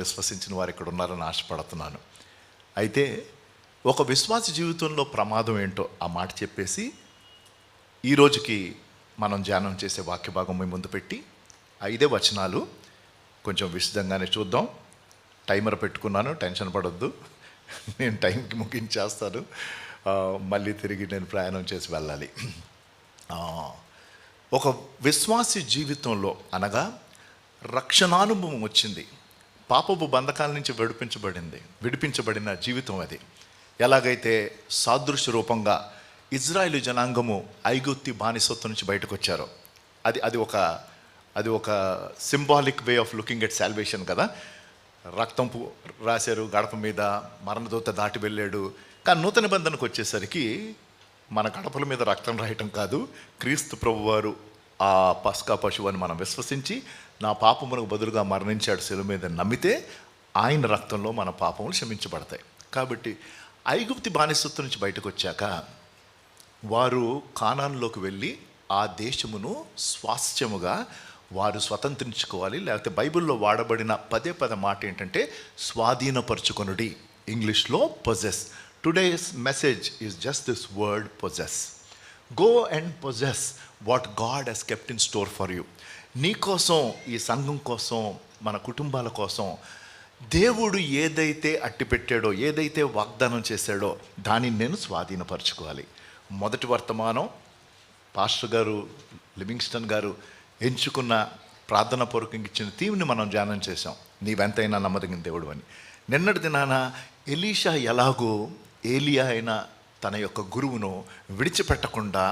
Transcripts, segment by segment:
విశ్వసించిన వారు ఇక్కడ ఉన్నారని ఆశపడుతున్నాను. అయితే ఒక విశ్వాస జీవితంలో ప్రమాదం ఏంటో ఆ మాట చెప్పేసి ఈ రోజుకి మనం ధ్యానం చేసే వాక్య భాగం మీ ముందు పెట్టి 5 వచనాలు కొంచెం విశదంగానే చూద్దాం. టైమర్ పెట్టుకున్నాను, టెన్షన్ పడొద్దు, నేను టైంకి ముగించేస్తాను. మళ్ళీ తిరిగి నేను ప్రయాణం చేసి వెళ్ళాలి. ఒక విశ్వాసి జీవితంలో అనగా రక్షణానుభవం వచ్చింది, పాపపు బంధకాల నుంచి విడిపించబడిన జీవితం అది. ఎలాగైతే సాదృశ్య రూపంగా ఇజ్రాయేలు జనాంగము ఐగుప్తు బానిసత్వం నుంచి బయటకు వచ్చారో అది ఒక symbolic way of looking at salvation కదా. రక్తం రాశారు గడప మీద, మరణదూత దాటి వెళ్ళాడు. కానీ నూతన నిబంధనకు వచ్చేసరికి మన గడపల మీద రక్తం రాయటం కాదు, క్రీస్తు ప్రభువారు ఆ పస్కా పశువు అని మనం విశ్వసించి నా పాపమునకు బదులుగా మరణించాడు శిలువ మీద నమ్మితే ఆయన రక్తంలో మన పాపములు క్షమించబడతాయి. కాబట్టి ఐగుప్తు బానిసత్వం నుంచి బయటకు వచ్చాక వారు కానానులోకి వెళ్ళి ఆ దేశమును స్వాస్థ్యముగా వారు స్వతంత్రించుకోవాలి. లేకపోతే బైబిల్లో వాడబడిన పదే మాట ఏంటంటే స్వాధీనపరచుకొనుడి, ఇంగ్లీష్లో possess. Today's message is just this word possess. Go and possess what God has kept in store for you. నీ కోసం, ఈ సంఘం కోసం, మన కుటుంబాల కోసం దేవుడు ఏదైతే అట్టిపెట్టాడో, ఏదైతే వాగ్దానం చేశాడో దానిని నేను స్వాధీనపరచుకోవాలి. మొదటి వర్తమానం పాస్టర్ గారు లివింగ్స్టన్ గారు ఎంచుకున్న ప్రార్థన పూర్వకంగా ఇచ్చిన థీమ్ని మనం ధ్యానం చేశాం, నీవెంతైనా నమ్మదగిన దేవుడు అని. నిన్నటి దినాన ఎలీషా ఎలాగో ఏలియా అయిన తన యొక్క గురువును విడిచిపెట్టకుండా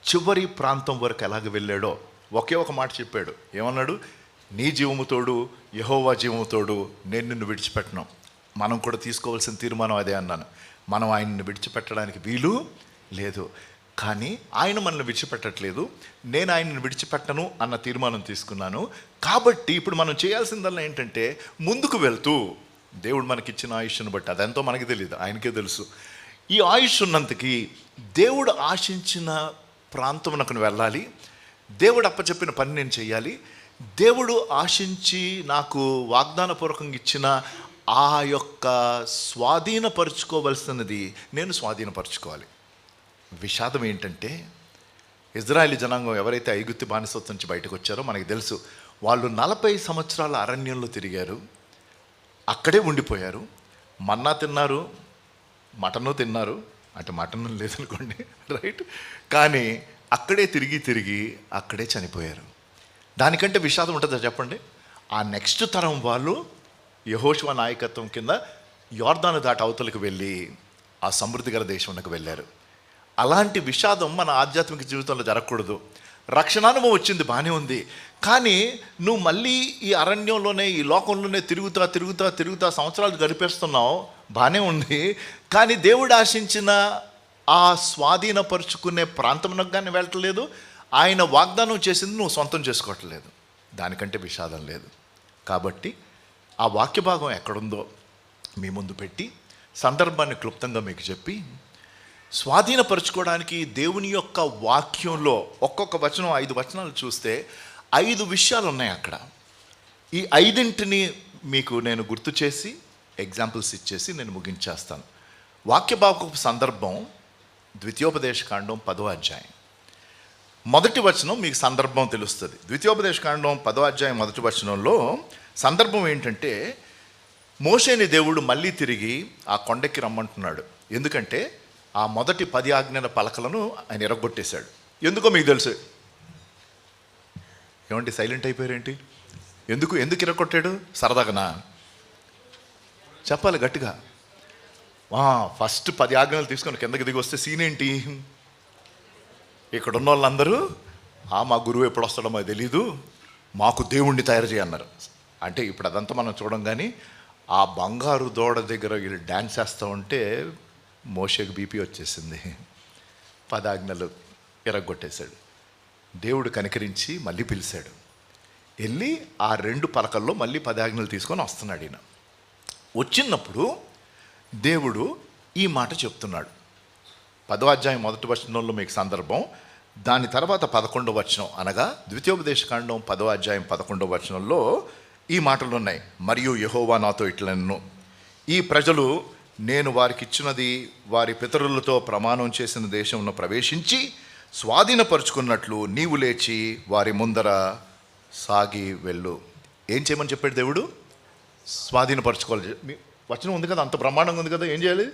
చివరి ప్రాంతం వరకు ఎలాగ వెళ్ళాడో ఒకే ఒక మాట చెప్పాడు. ఏమన్నాడు? నీ జీవముతోడు, యెహోవా జీవముతోడు నేను నిన్ను విడిచిపెట్టను. మనం కూడా తీసుకోవాల్సిన తీర్మానం అదే అన్నాను. మనం ఆయన్ని విడిచిపెట్టడానికి వీలు లేదు. కానీ ఆయన మనల్ని విడిచిపెట్టట్లేదు, నేను ఆయనను విడిచిపెట్టను అన్న తీర్మానం తీసుకున్నాను. కాబట్టి ఇప్పుడు మనం చేయాల్సిందల్లా ఏంటంటే ముందుకు వెళ్తూ దేవుడు మనకిచ్చిన ఆయుష్ను బట్టి, అదంతా మనకి తెలియదు, ఆయనకే తెలుసు. ఈ ఆయుష్ ఉన్నంతకి దేవుడు ఆశించిన ప్రాంతమునకు వెళ్ళాలి. దేవుడు అప్పచెప్పిన పని నేను చేయాలి. దేవుడు ఆశించి నాకు వాగ్దానపూర్వకంగా ఇచ్చిన ఆ యొక్క స్వాధీనపరుచుకోవలసినది నేను స్వాధీనపరచుకోవాలి. విషాదం ఏంటంటే ఇజ్రాయేలీ జనాంగం ఎవరైతే ఐగుప్తు బానిసత్వం నుంచి బయటకు వచ్చారో మనకి తెలుసు. వాళ్ళు 40 సంవత్సరాల అరణ్యంలో తిరిగారు, అక్కడే ఉండిపోయారు. మన్నా తిన్నారు, మటను తిన్నారు, అంటే మటన్ లేదనుకోండి, రైట్. కానీ అక్కడే తిరిగి అక్కడే చనిపోయారు. దానికంటే విషాదం ఉంటుందా చెప్పండి? ఆ నెక్స్ట్ తరం వాళ్ళు యెహోషువ నాయకత్వం కింద యోర్దాను దాటి అవతలకు వెళ్ళి ఆ సమృద్ధి గల దేశంలోకి వెళ్ళారు. అలాంటి విషాదం మన ఆధ్యాత్మిక జీవితంలో జరగకూడదు. రక్షణానుభవం వచ్చింది, బాగానే ఉంది. కానీ నువ్వు మళ్ళీ ఈ అరణ్యంలోనే, ఈ లోకంలోనే తిరుగుతా సంవత్సరాలు గడిపేస్తున్నావు, బాగానే ఉంది. కానీ దేవుడు ఆశించిన ఆ స్వాధీనపరుచుకునే ప్రాంతంలోకి కానీ వెళ్ళట్లేదు. ఆయన వాగ్దానం చేసింది నువ్వు సొంతం చేసుకోవట్లేదు. దానికంటే విషాదం లేదు. కాబట్టి ఆ వాక్య భాగం ఎక్కడుందో మీ ముందు పెట్టి సందర్భాన్ని క్లుప్తంగా మీకు చెప్పి, స్వాధీనపరచుకోవడానికి దేవుని యొక్క వాక్యంలో ఒక్కొక్క వచనం 5 వచనాలు చూస్తే 5 విషయాలు ఉన్నాయి అక్కడ. ఈ 5ంటిని మీకు నేను గుర్తు చేసి ఎగ్జాంపుల్స్ ఇచ్చేసి నేను ముగించేస్తాను. వాక్య భాగపు సందర్భం ద్వితీయోపదేశకాండం 10వ అధ్యాయం. మొదటి వచనం మీకు సందర్భం తెలుస్తుంది. ద్వితీయోపదేశకాండం 10వ అధ్యాయం మొదటి వచనంలో సందర్భం ఏంటంటే మోషేని దేవుడు మళ్ళీ తిరిగి ఆ కొండకి రమ్మంటున్నాడు. ఎందుకంటే ఆ మొదటి 10 ఆజ్ఞల పలకలను ఆయన ఎరగొట్టేశాడు. ఎందుకో మీకు తెలుసు. ఏమంటే సైలెంట్ అయిపోయారేంటి? ఎందుకు ఎరగొట్టాడు? సరదాగనా? చెప్పాలి గట్టిగా. ఫస్ట్ 10 ఆజ్ఞలు తీసుకొని కిందకి దిగి వస్తే సీన్ ఏంటి? ఇక్కడ ఉన్న వాళ్ళందరూ మా గురువు ఎప్పుడు వస్తాడో మాకు తెలీదు, మాకు దేవుణ్ణి తయారు చేయన్నారు. అంటే ఇప్పుడు అదంతా మనం చూడం. కానీ ఆ బంగారు దూడ దగ్గర వీళ్ళు డ్యాన్స్ చేస్తూ ఉంటే మోషేకి బీపీ వచ్చేసింది. 10 ఆజ్ఞలు ఎరగొట్టేశాడు. దేవుడు కనికరించి మళ్ళీ పిలిచాడు. వెళ్ళి ఆ 2 పలకల్లో మళ్ళీ 10 ఆజ్ఞలు తీసుకొని వస్తున్నాడు. ఈయన వచ్చినప్పుడు దేవుడు ఈ మాట చెప్తున్నాడు. 10వ అధ్యాయం మొదటి వచనంలో మీకు సందర్భం. దాని తర్వాత 11వ వచనం అనగా ద్వితీయోపదేశకాండం 10వ అధ్యాయం 11వ వచనంలో ఈ మాటలు ఉన్నాయి. మరియు యెహోవా నాతో ఇట్లనెను, ఈ ప్రజలు నేను వారికి ఇచ్చినది వారి పితరులతో ప్రమాణం చేసిన దేశంలో ప్రవేశించి స్వాధీనపరుచుకున్నట్లు నీవు లేచి వారి ముందర సాగి వెళ్ళు. ఏం చేయమని చెప్పాడు దేవుడు? స్వాధీనపరచుకోవాలి. మీ వచనం ఉంది కదా, అంత బ్రహ్మాండంగా ఉంది కదా. ఏం చేయాలి?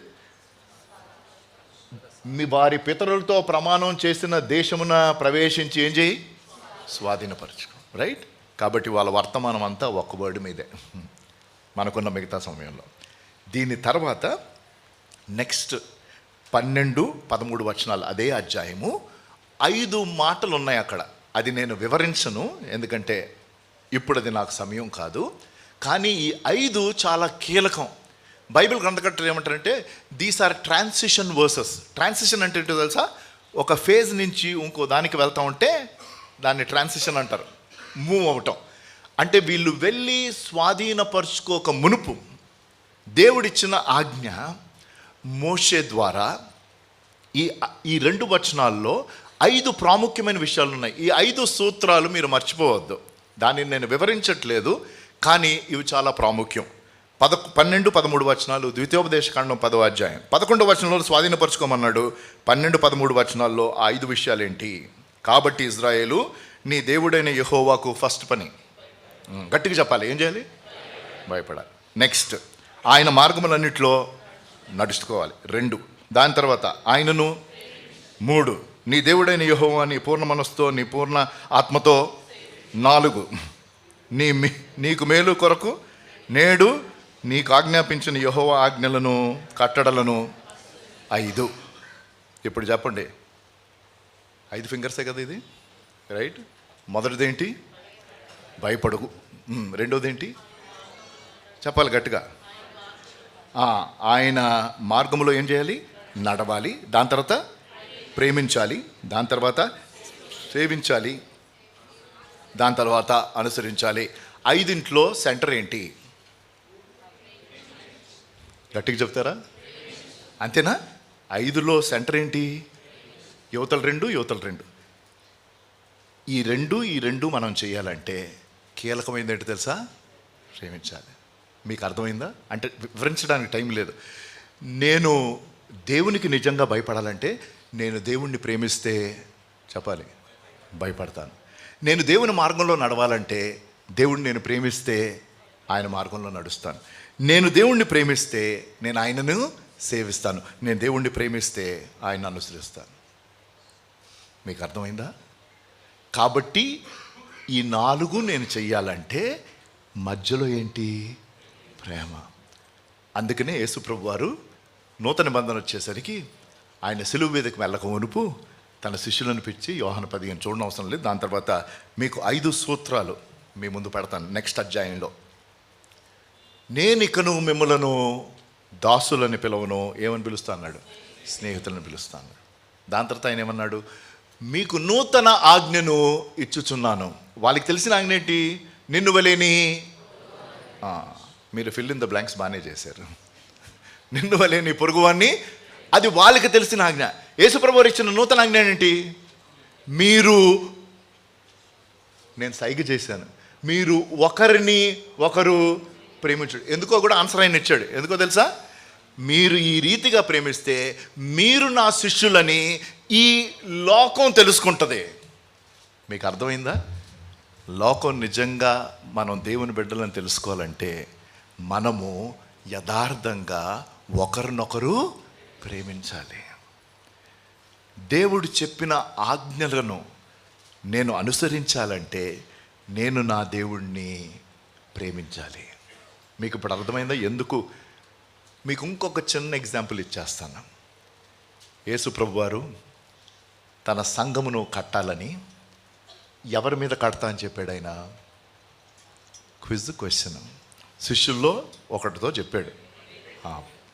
మీ వారి పితరులతో ప్రమాణం చేసిన దేశమున ప్రవేశించి ఏం చేయి? స్వాధీనపరచుకో. రైట్. కాబట్టి వాళ్ళ వర్తమానం అంతా ఒక్క వర్డ్ మీదే మనకున్న మిగతా సమయంలో. దీని తర్వాత నెక్స్ట్ 12, 13 వచనాలు అదే అధ్యాయము. 5 మాటలు ఉన్నాయి అక్కడ. అది నేను వివరించను, ఎందుకంటే ఇప్పుడు అది నాకు సమయం కాదు. కానీ ఈ 5 చాలా కీలకం. బైబిల్ గ్రంథకర్తలు ఏమంటారంటే these are transition verses. Transition అంటే ఏంటో తెలుసా? ఒక ఫేజ్ నుంచి ఇంకో దానికి వెళ్తా ఉంటే దాన్ని ట్రాన్సిషన్ అంటారు, మూవ్ అవటం. అంటే వీళ్ళు వెళ్ళి స్వాధీనపరుచుకోక మునుపు దేవుడిచ్చిన ఆజ్ఞ మోషే ద్వారా ఈ 2 వచనాల్లో 5 ప్రాముఖ్యమైన విషయాలు ఉన్నాయి. ఈ 5 సూత్రాలు మీరు మర్చిపోవద్దు. దానిని నేను వివరించట్లేదు, కానీ ఇవి చాలా ప్రాముఖ్యం. 12, 13 వచనాలు ద్వితీయోపదేశకాండం 10వ అధ్యాయం. 11వ వచనంలో స్వాధీనపరచుకోమన్నాడు. 12, 13 వచనాల్లో ఆ 5 విషయాలు ఏంటి? కాబట్టి ఇజ్రాయేలు నీ దేవుడైన యెహోవాకు ఫస్ట్ పని, గట్టిగా చెప్పాలి, ఏం చేయాలి? భయపడాలి. నెక్స్ట్, ఆయన మార్గములన్నిట్లో నడుచుకోవాలి. 2, దాని తర్వాత ఆయనను. 3, నీ దేవుడైన యెహోవా నీ పూర్ణ మనస్సుతో నీ పూర్ణ ఆత్మతో. 4, నీకు మేలు కొరకు నేడు నీకు ఆజ్ఞాపించిన యెహోవా ఆజ్ఞలను కట్టడలను. 5. ఇప్పుడు చెప్పండి, 5 ఫింగర్సే కదా ఇది, రైట్? మొదటిది ఏంటి? భయపడకు. రెండోది ఏంటి? చెప్పాలి గట్టిగా. ఆయన మార్గంలో ఏం చేయాలి? నడవాలి. దాని తర్వాత ప్రేమించాలి. దాని తర్వాత సేవించాలి. దాని తర్వాత అనుసరించాలి. 5 సెంటర్ ఏంటి? గట్టిగా చెప్తారా? అంతేనా? 5లో సెంటర్ ఏంటి? యువతలు 2, యువతలు 2. ఈ రెండు మనం చేయాలంటే కీలకమైంది ఏంటి తెలుసా? ప్రేమించాలి. మీకు అర్థమైందా? అంటే వివరించడానికి టైం లేదు. నేను దేవునికి నిజంగా భయపడాలంటే నేను దేవుణ్ణి ప్రేమిస్తే చెప్పాలి భయపడతాను. నేను దేవుని మార్గంలో నడవాలంటే దేవుణ్ణి నేను ప్రేమిస్తే ఆయన మార్గంలో నడుస్తాను. నేను దేవుణ్ణి ప్రేమిస్తే నేను ఆయనను సేవిస్తాను. నేను దేవుణ్ణి ప్రేమిస్తే ఆయన అనుసరిస్తాను. మీకు అర్థమైందా? కాబట్టి ఈ 4 నేను చెయ్యాలంటే మధ్యలో ఏంటి? ప్రేమ. అందుకనే యేసుప్రభు వారు నూతన నిబంధన వచ్చేసరికి ఆయన సిలువ మీదకి వెళ్ళక మునుపు తన శిష్యులను పిలిచి, యోహాను 15 చూడడం అవసరం లేదు, దాని తర్వాత మీకు 5 సూత్రాలు మీ ముందు పెడతాను నెక్స్ట్ అధ్యాయంలో. నేనికను మిమ్మలను దాసులని పిలవను, ఏమని పిలుస్తా అన్నాడు? స్నేహితులను పిలుస్తాను. దాని తర్వాత ఆయన ఏమన్నాడు? మీకు నూతన ఆజ్ఞను ఇచ్చుచున్నాను. వాళ్ళకి తెలిసిన ఆజ్ఞ ఏంటి? నిన్ను వలేని. మీరు ఫిల్ ఇన్ ద బ్లాంక్స్ బాగానే చేశారు. నిన్ను వలేని పొరుగువాన్ని, అది వాళ్ళకి తెలిసిన ఆజ్ఞ. యేసుప్రభు వారు ఇచ్చిన నూతన ఆజ్ఞ ఏంటి? మీరు, నేను సైగ చేశాను, మీరు ఒకరిని ఒకరు ప్రేమించడు. ఎందుకో కూడా ఆన్సర్ ఆయన ఇచ్చాడు. ఎందుకో తెలుసా? మీరు ఈ రీతిగా ప్రేమిస్తే మీరు నా శిష్యులని ఈ లోకం తెలుసుకుంటుంది. మీకు అర్థమైందా? లోకం నిజంగా మనం దేవుని బిడ్డలను తెలుసుకోవాలంటే మనము యథార్థంగా ఒకరినొకరు ప్రేమించాలి. దేవుడు చెప్పిన ఆజ్ఞలను నేను అనుసరించాలంటే నేను నా దేవుణ్ణి ప్రేమించాలి. మీకు ఇప్పుడు అర్థమైందా ఎందుకు? మీకు ఇంకొక చిన్న ఎగ్జాంపుల్ ఇచ్చేస్తాను. యేసు ప్రభు వారు తన సంఘమును కట్టాలని ఎవరి మీద కడతా అని చెప్పాడు ఆయన? క్వశ్చన్ శిష్యుల్లో ఒకటితో చెప్పాడు.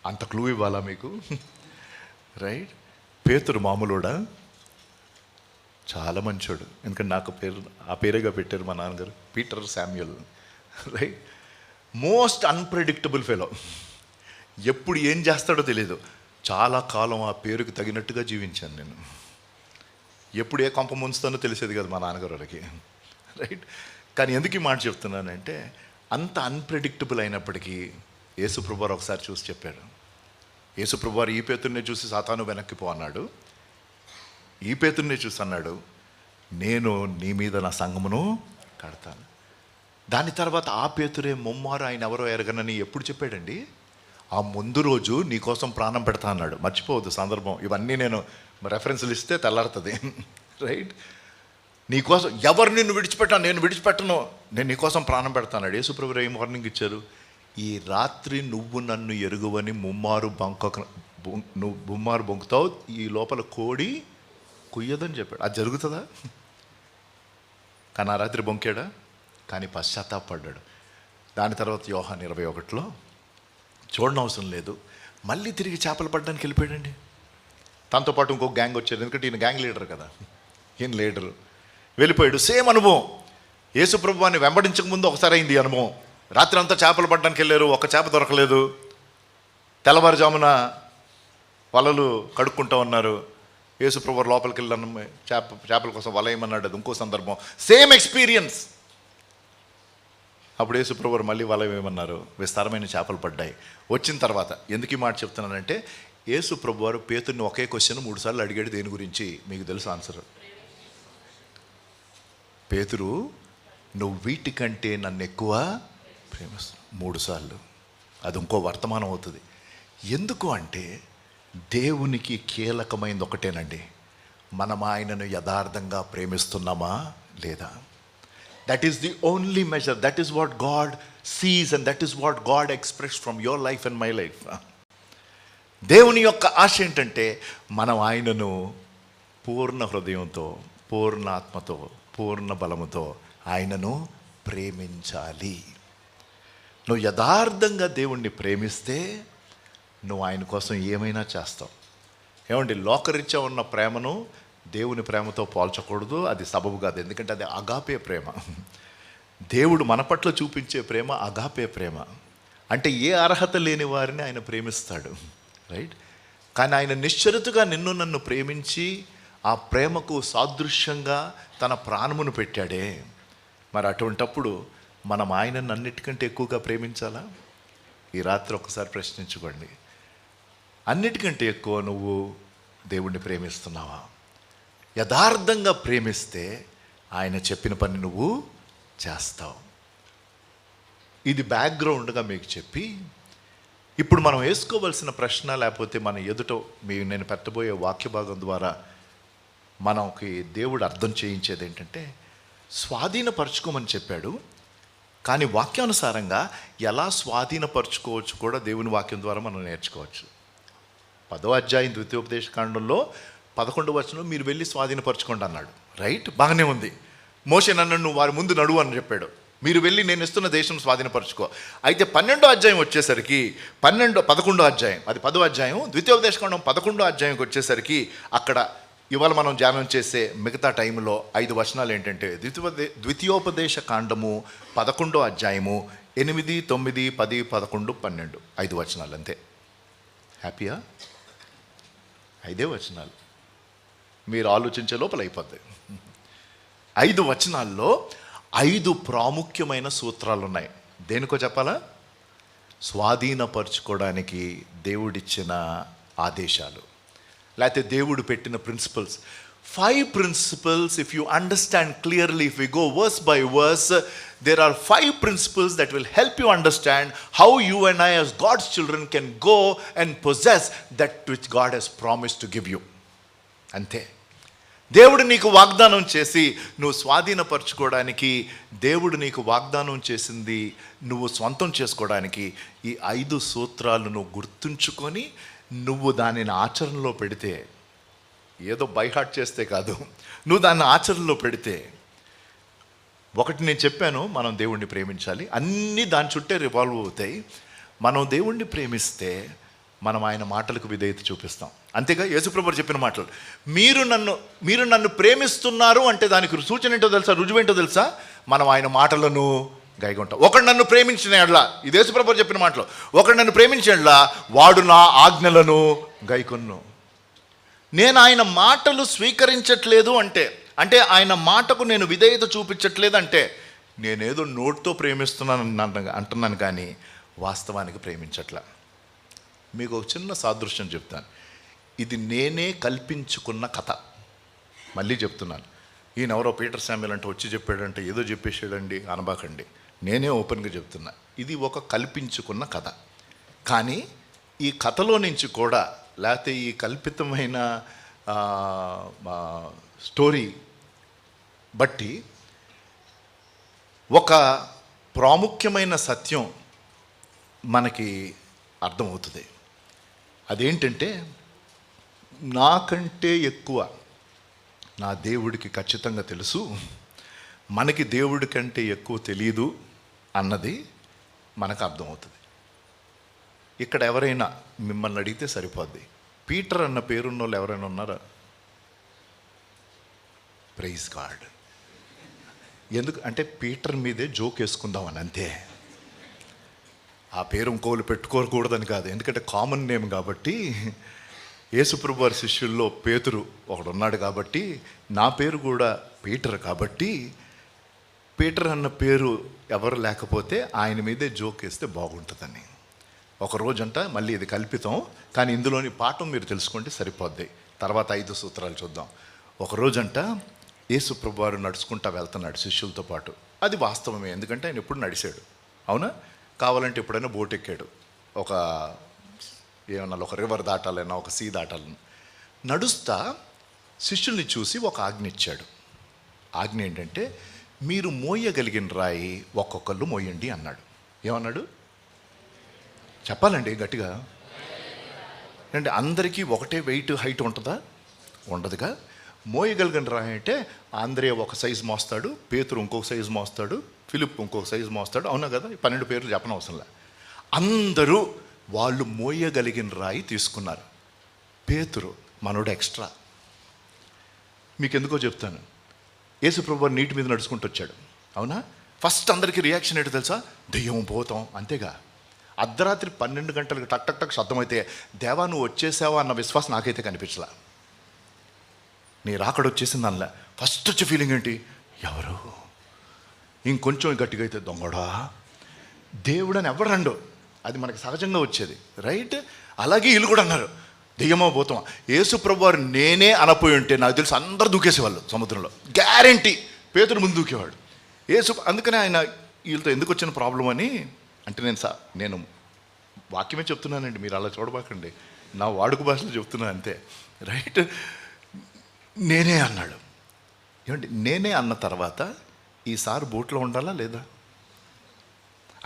అంత క్లూ ఇవ్వాలా మీకు? రైట్. పేతురు మామూలుడా? చాలా మంచోడు. ఎందుకంటే నాకు ఆ పేరేగా పెట్టారు మా నాన్నగారు, Peter Samuel. Right. Most unpredictable fellow. ఎప్పుడు ఏం చేస్తాడో తెలియదు. చాలా కాలం ఆ పేరుకు తగినట్టుగా జీవించాను నేను. ఎప్పుడు ఏ కొంప ముంచుతానో తెలిసేది కదా మా నాన్నగారు వాళ్ళకి. రైట్. కానీ ఎందుకు ఈ మాట చెప్తున్నానంటే అంత అన్ప్రెడిక్టబుల్ అయినప్పటికీ యేసుప్రభువారు ఒకసారి చూసి చెప్పాడు. యేసుప్రభువారు ఈ పేతుర్నే చూసి సాతాను వెనక్కిపో అన్నాడు. ఈ పేతుర్నే చూసి అన్నాడు, నేను నీ మీద నా సంఘమును కడతాను. దాని తర్వాత ఆ పేతురే ముమ్మారు ఆయన ఎవరో ఎరగనని ఎప్పుడు చెప్పాడండి? ఆ ముందు రోజు నీకోసం ప్రాణం పెడతా అన్నాడు. మర్చిపోవద్దు సందర్భం. ఇవన్నీ నేను రెఫరెన్స్లు ఇస్తే తెల్లారుతుంది. రైట్? నీకోసం ఎవరు నిన్ను విడిచిపెట్టాను, నేను విడిచిపెట్టను, నేను నీకోసం ప్రాణం పెడతాను. యేసుప్రభు ఏం వార్నింగ్ ఇచ్చారు? ఈ రాత్రి నువ్వు నన్ను ఎరుగువని ముమ్మారు బొంకుతావు, ఈ లోపల కోడి కుయ్యదని చెప్పాడు. అది జరుగుతుందా? కానీ ఆ రాత్రి బొంకాడా? కానీ పశ్చాత్తాపడ్డాడు. దాని తర్వాత యోహాను 21లో చూడనవసరం లేదు, మళ్ళీ తిరిగి చేపలు పట్టడానికి వెళ్ళిపోయాడండి. తనతో పాటు ఇంకొక గ్యాంగ్ వచ్చారు, ఎందుకంటే ఈయన గ్యాంగ్ లీడర్ కదా, ఈయన లీడరు. వెళ్ళిపోయాడు. సేమ్ అనుభవం. యేసుప్రభువాన్ని వెంబడించక ముందు ఒకసారి అయింది అనుభవం. రాత్రి అంతా చేపలు పట్టడానికి వెళ్ళారు, ఒక చేప దొరకలేదు. తెల్లవారుజామున వలలు కడుక్కుంటూ ఉన్నారు. యేసుప్రభువారు లోపలికి వెళ్ళాను, చేపల కోసం వలయమన్నాడు. అది ఇంకో సందర్భం. Same experience. అప్పుడు యేసుప్రభువారు మళ్ళీ వలయమన్నారు, విస్తారమైన చేపలు పడ్డాయి. వచ్చిన తర్వాత ఎందుకు ఈ మాట చెప్తున్నానంటే, యేసుప్రభువారు పేతుర్ని ఒకే క్వశ్చన్ 3 సార్లు అడిగాడు. దేని గురించి మీకు తెలుసు ఆన్సర్? పేతురు, నువ్వు వీటికంటే నన్ను ఎక్కువ ప్రేమిస్తావు 3 సార్లు. అది ఇంకో వర్తమానం అవుతుంది. ఎందుకు అంటే దేవునికి కీలకమైనది ఒకటేనండి, మనం ఆయనను యథార్థంగా ప్రేమిస్తున్నామా లేదా. That is the only measure. That is what God sees and that is what God express from your life and my life. దేవుని యొక్క ఆశ ఏంటంటే మనం ఆయనను పూర్ణ హృదయంతో, పూర్ణ ఆత్మతో, పూర్ణ బలముతో ఆయనను ప్రేమించాలి. నువ్వు యథార్థంగా దేవుణ్ణి ప్రేమిస్తే నువ్వు ఆయన కోసం ఏమైనా చేస్తావు. ఏమండి, లోకరీత్యా ఉన్న ప్రేమను దేవుని ప్రేమతో పోల్చకూడదు. అది సబబు కాదు. ఎందుకంటే అది అగాపే ప్రేమ. దేవుడు మన పట్ల చూపించే ప్రేమ అగాపే ప్రేమ. అంటే ఏ అర్హత లేని వారిని ఆయన ప్రేమిస్తాడు. రైట్? కానీ ఆయన నిశ్చరితగా నిన్ను నన్ను ప్రేమించి ఆ ప్రేమకు సాదృశ్యంగా తన ప్రాణమును పెట్టాడే. మరి అటువంటప్పుడు మనం ఆయనను అన్నిటికంటే ఎక్కువగా ప్రేమించాలా? ఈ రాత్రి ఒకసారి ప్రశ్నించుకోండి. అన్నిటికంటే ఎక్కువ నువ్వు దేవుణ్ణి ప్రేమిస్తున్నావా? యథార్థంగా ప్రేమిస్తే ఆయన చెప్పిన పని నువ్వు చేస్తావు. ఇది బ్యాక్గ్రౌండ్గా మీకు చెప్పి, ఇప్పుడు మనం వేసుకోవలసిన ప్రశ్న, లేకపోతే మన ఎదుట నేను పెట్టబోయే వాక్య భాగం ద్వారా మనకి దేవుడు అర్థం చేయించేది ఏంటంటే, స్వాధీనపరచుకోమని చెప్పాడు. కానీ వాక్యానుసారంగా ఎలా స్వాధీనపరచుకోవచ్చు కూడా దేవుని వాక్యం ద్వారా మనం నేర్చుకోవచ్చు. 10వ అధ్యాయం ద్వితీయోపదేశకాండంలో 11వ వచనం మీరు వెళ్ళి స్వాధీనపరచుకోండి అన్నాడు. రైట్? బాగానే ఉంది. మోషే నన్ను వారి ముందు నడువు అని చెప్పాడు. మీరు వెళ్ళి నేను ఇస్తున్న దేశం స్వాధీనపరచుకో. అయితే 12వ అధ్యాయం వచ్చేసరికి 11వ అధ్యాయం, అది 10వ అధ్యాయం, ద్వితీయోపదేశకాండం 11వ అధ్యాయంకి వచ్చేసరికి అక్కడ ఇవాళ మనం ధ్యానం చేసే మిగతా టైంలో 5 వచనాలు ఏంటంటే, ద్వితీయోపదేశ కాండము 11వ అధ్యాయము 8, 9, 10, 11, 12 5 వచనాలు అంతే. హ్యాపీయా? 5 వచనాలు. మీరు ఆలోచించే లోపల అయిపోద్ది. 5 వచనాల్లో 5 ప్రాముఖ్యమైన సూత్రాలు ఉన్నాయి. దేనికో చెప్పాలా? స్వాధీనపరచుకోవడానికి దేవుడిచ్చిన ఆదేశాలు, లేకపోతే దేవుడు పెట్టిన principles. 5 principles, if you understand clearly, if we go verse by verse, there are 5 principles that will help you understand how you and I as God's children can go and possess that which God has promised to give you. అంతే. దేవుడు నీకు వాగ్దానం చేసి నువ్వు స్వాధీనపరచుకోవడానికి, దేవుడు నీకు వాగ్దానం చేసింది నువ్వు స్వంతం చేసుకోవడానికి ఈ 5 సూత్రాలు నువ్వు గుర్తుంచుకొని నువ్వు దానిని ఆచరణలో పెడితే, ఏదో బైహార్ట్ చేస్తే కాదు, నువ్వు దాన్ని ఆచరణలో పెడితే, ఒకటి నేను చెప్పాను, మనం దేవుణ్ణి ప్రేమించాలి. అన్నీ దాని చుట్టే రివాల్వ్ అవుతాయి. మనం దేవుణ్ణి ప్రేమిస్తే మనం ఆయన మాటలకు విధేయత చూపిస్తాం. అంతేగా యేసుప్రభువు చెప్పిన మాటలు, మీరు నన్ను ప్రేమిస్తున్నారు అంటే దానికి సూచన ఏంటో తెలుసా, రుజువేంటో తెలుసా? మనం ఆయన మాటలను గైకొంటాం. ఒకడు నన్ను ప్రేమించిన ఎడ్లా, ఇది యేసుప్రభువు చెప్పిన మాటలు, ఒకడు నన్ను ప్రేమించిన ఎడ్లా వాడు నా ఆజ్ఞలను గైకొన్ను. నేను ఆయన మాటలు స్వీకరించట్లేదు అంటే ఆయన మాటకు నేను విధేయత చూపించట్లేదు అంటే నేనేదో నోటితో ప్రేమిస్తున్నాను అంటున్నాను కానీ వాస్తవానికి ప్రేమించట్లా. మీకు ఒక చిన్న సాదృశ్యం చెప్తాను. ఇది నేనే కల్పించుకున్న కథ. మళ్ళీ చెప్తున్నాను, ఈయన ఎవరో పీటర్ శామ్యూల్ అంటే వచ్చి చెప్పాడంటే ఏదో చెప్పేసాడండి అనబాకండి. నేనే ఓపెన్గా చెప్తున్నా, ఇది ఒక కల్పించుకున్న కథ. కానీ ఈ కథలో నుంచి కూడా, లేకపోతే ఈ కల్పితమైన స్టోరీ బట్టి ఒక ప్రాముఖ్యమైన సత్యం మనకి అర్థమవుతుంది. అదేంటంటే, నాకంటే ఎక్కువ నా దేవుడికి ఖచ్చితంగా తెలుసు, మనకి దేవుడి కంటే ఎక్కువ తెలియదు అన్నది మనకు అర్థమవుతుంది. ఇక్కడ ఎవరైనా మిమ్మల్ని అడిగితే సరిపోద్ది, పీటర్ అన్న పేరున్న వాళ్ళు ఎవరైనా ఉన్నారా? Praise God. ఎందుకు అంటే పీటర్ మీదే జోక్ వేసుకుందామని, అంతే. ఆ పేరు ఇంకోళ్ళు పెట్టుకోకూడదని కాదు, ఎందుకంటే కామన్ నేమ్ కాబట్టి. యేసుప్రభు వారి శిష్యుల్లో పేతురు ఒకడున్నాడు కాబట్టి, నా పేరు కూడా పీటర్ కాబట్టి, పీటర్ అన్న పేరు ఎవరు లేకపోతే ఆయన మీదే జోక్ వేస్తే బాగుంటుందని. ఒకరోజంట, మళ్ళీ ఇది కల్పితం కానీ ఇందులోని పాఠం మీరు తెలుసుకుంటే సరిపోద్ది. తర్వాత 5 సూత్రాలు చూద్దాం. ఒకరోజంట యేసుప్రభు వారు నడుచుకుంటా వెళ్తున్నాడు శిష్యులతో పాటు. అది వాస్తవమే, ఎందుకంటే ఆయన ఎప్పుడు నడిచాడు, అవునా? కావాలంటే ఎప్పుడైనా బోట్ ఎక్కాడు, ఒక ఏమన్నా ఒక రివర్ దాటాలన్నా, ఒక సీ దాటాలన్నా. నడుస్తా శిష్యుల్ని చూసి ఒక ఆజ్ఞ ఇచ్చాడు. ఆజ్ఞ ఏంటంటే, మీరు మోయగలిగిన రాయి ఒక్కొక్కళ్ళు మోయండి అన్నాడు. ఏమన్నాడు చెప్పాలండి గట్టిగా. అంటే అందరికీ ఒకటే వెయిట్ హైట్ ఉంటుందా? ఉండదుగా. మోయగలిగిన రాయి అంటే ఆంద్రే ఒక సైజు మోస్తాడు, పేతురు ఇంకొక సైజు మోస్తాడు, ఫిలిప్ ఇంకొక సైజు మోస్తాడు, అవునా కదా? 12 పేర్లు చెప్పనవసరంలే. అందరూ వాళ్ళు మోయగలిగిన రాయి తీసుకున్నారు. పేతురు మనోడు ఎక్స్ట్రా. మీకు ఎందుకో చెప్తాను. యేసుప్రభు నీటి మీద నడుచుకుంటూ వచ్చాడు, అవునా? ఫస్ట్ అందరికీ రియాక్షన్ ఏంటో తెలుసా? దెయ్యం పోతాం, అంతేగా. అర్ధరాత్రి 12 గంటలకు టక్ టక్ టక్ శబ్దం అయితే, దేవా నువ్వు వచ్చేసావా అన్న విశ్వాసం నాకైతే కనిపించలా. నీ రాకడ వచ్చేసింది అనలే. ఫస్ట్ వచ్చే ఫీలింగ్ ఏంటి? ఎవరు? ఇంకొంచెం గట్టిగా అయితే దొంగడా, దేవుడు అని ఎవరు రండు, అది మనకి సహజంగా వచ్చేది, రైట్? అలాగే వీళ్ళు కూడా అన్నారు, దెయ్యమో పోతామా. యేసుప్రభు వారు నేనే అనపోయి ఉంటే నాకు తెలిసి అందరూ దూకేసేవాళ్ళు సముద్రంలో, గ్యారెంటీ. పేతురు ముందు దూకేవాడు. అందుకనే ఆయన వీళ్ళతో ఎందుకు వచ్చిన ప్రాబ్లం అని అంటే, నేను వాక్యమే చెప్తున్నానండి, మీరు అలా చూడబాకండి, నా వాడుక భాషలో చెప్తున్నా అంతే, రైట్? నేనే అన్నాడు. ఏమంటే నేనే అన్న తర్వాత ఈసారి బోట్లో ఉండాలా లేదా?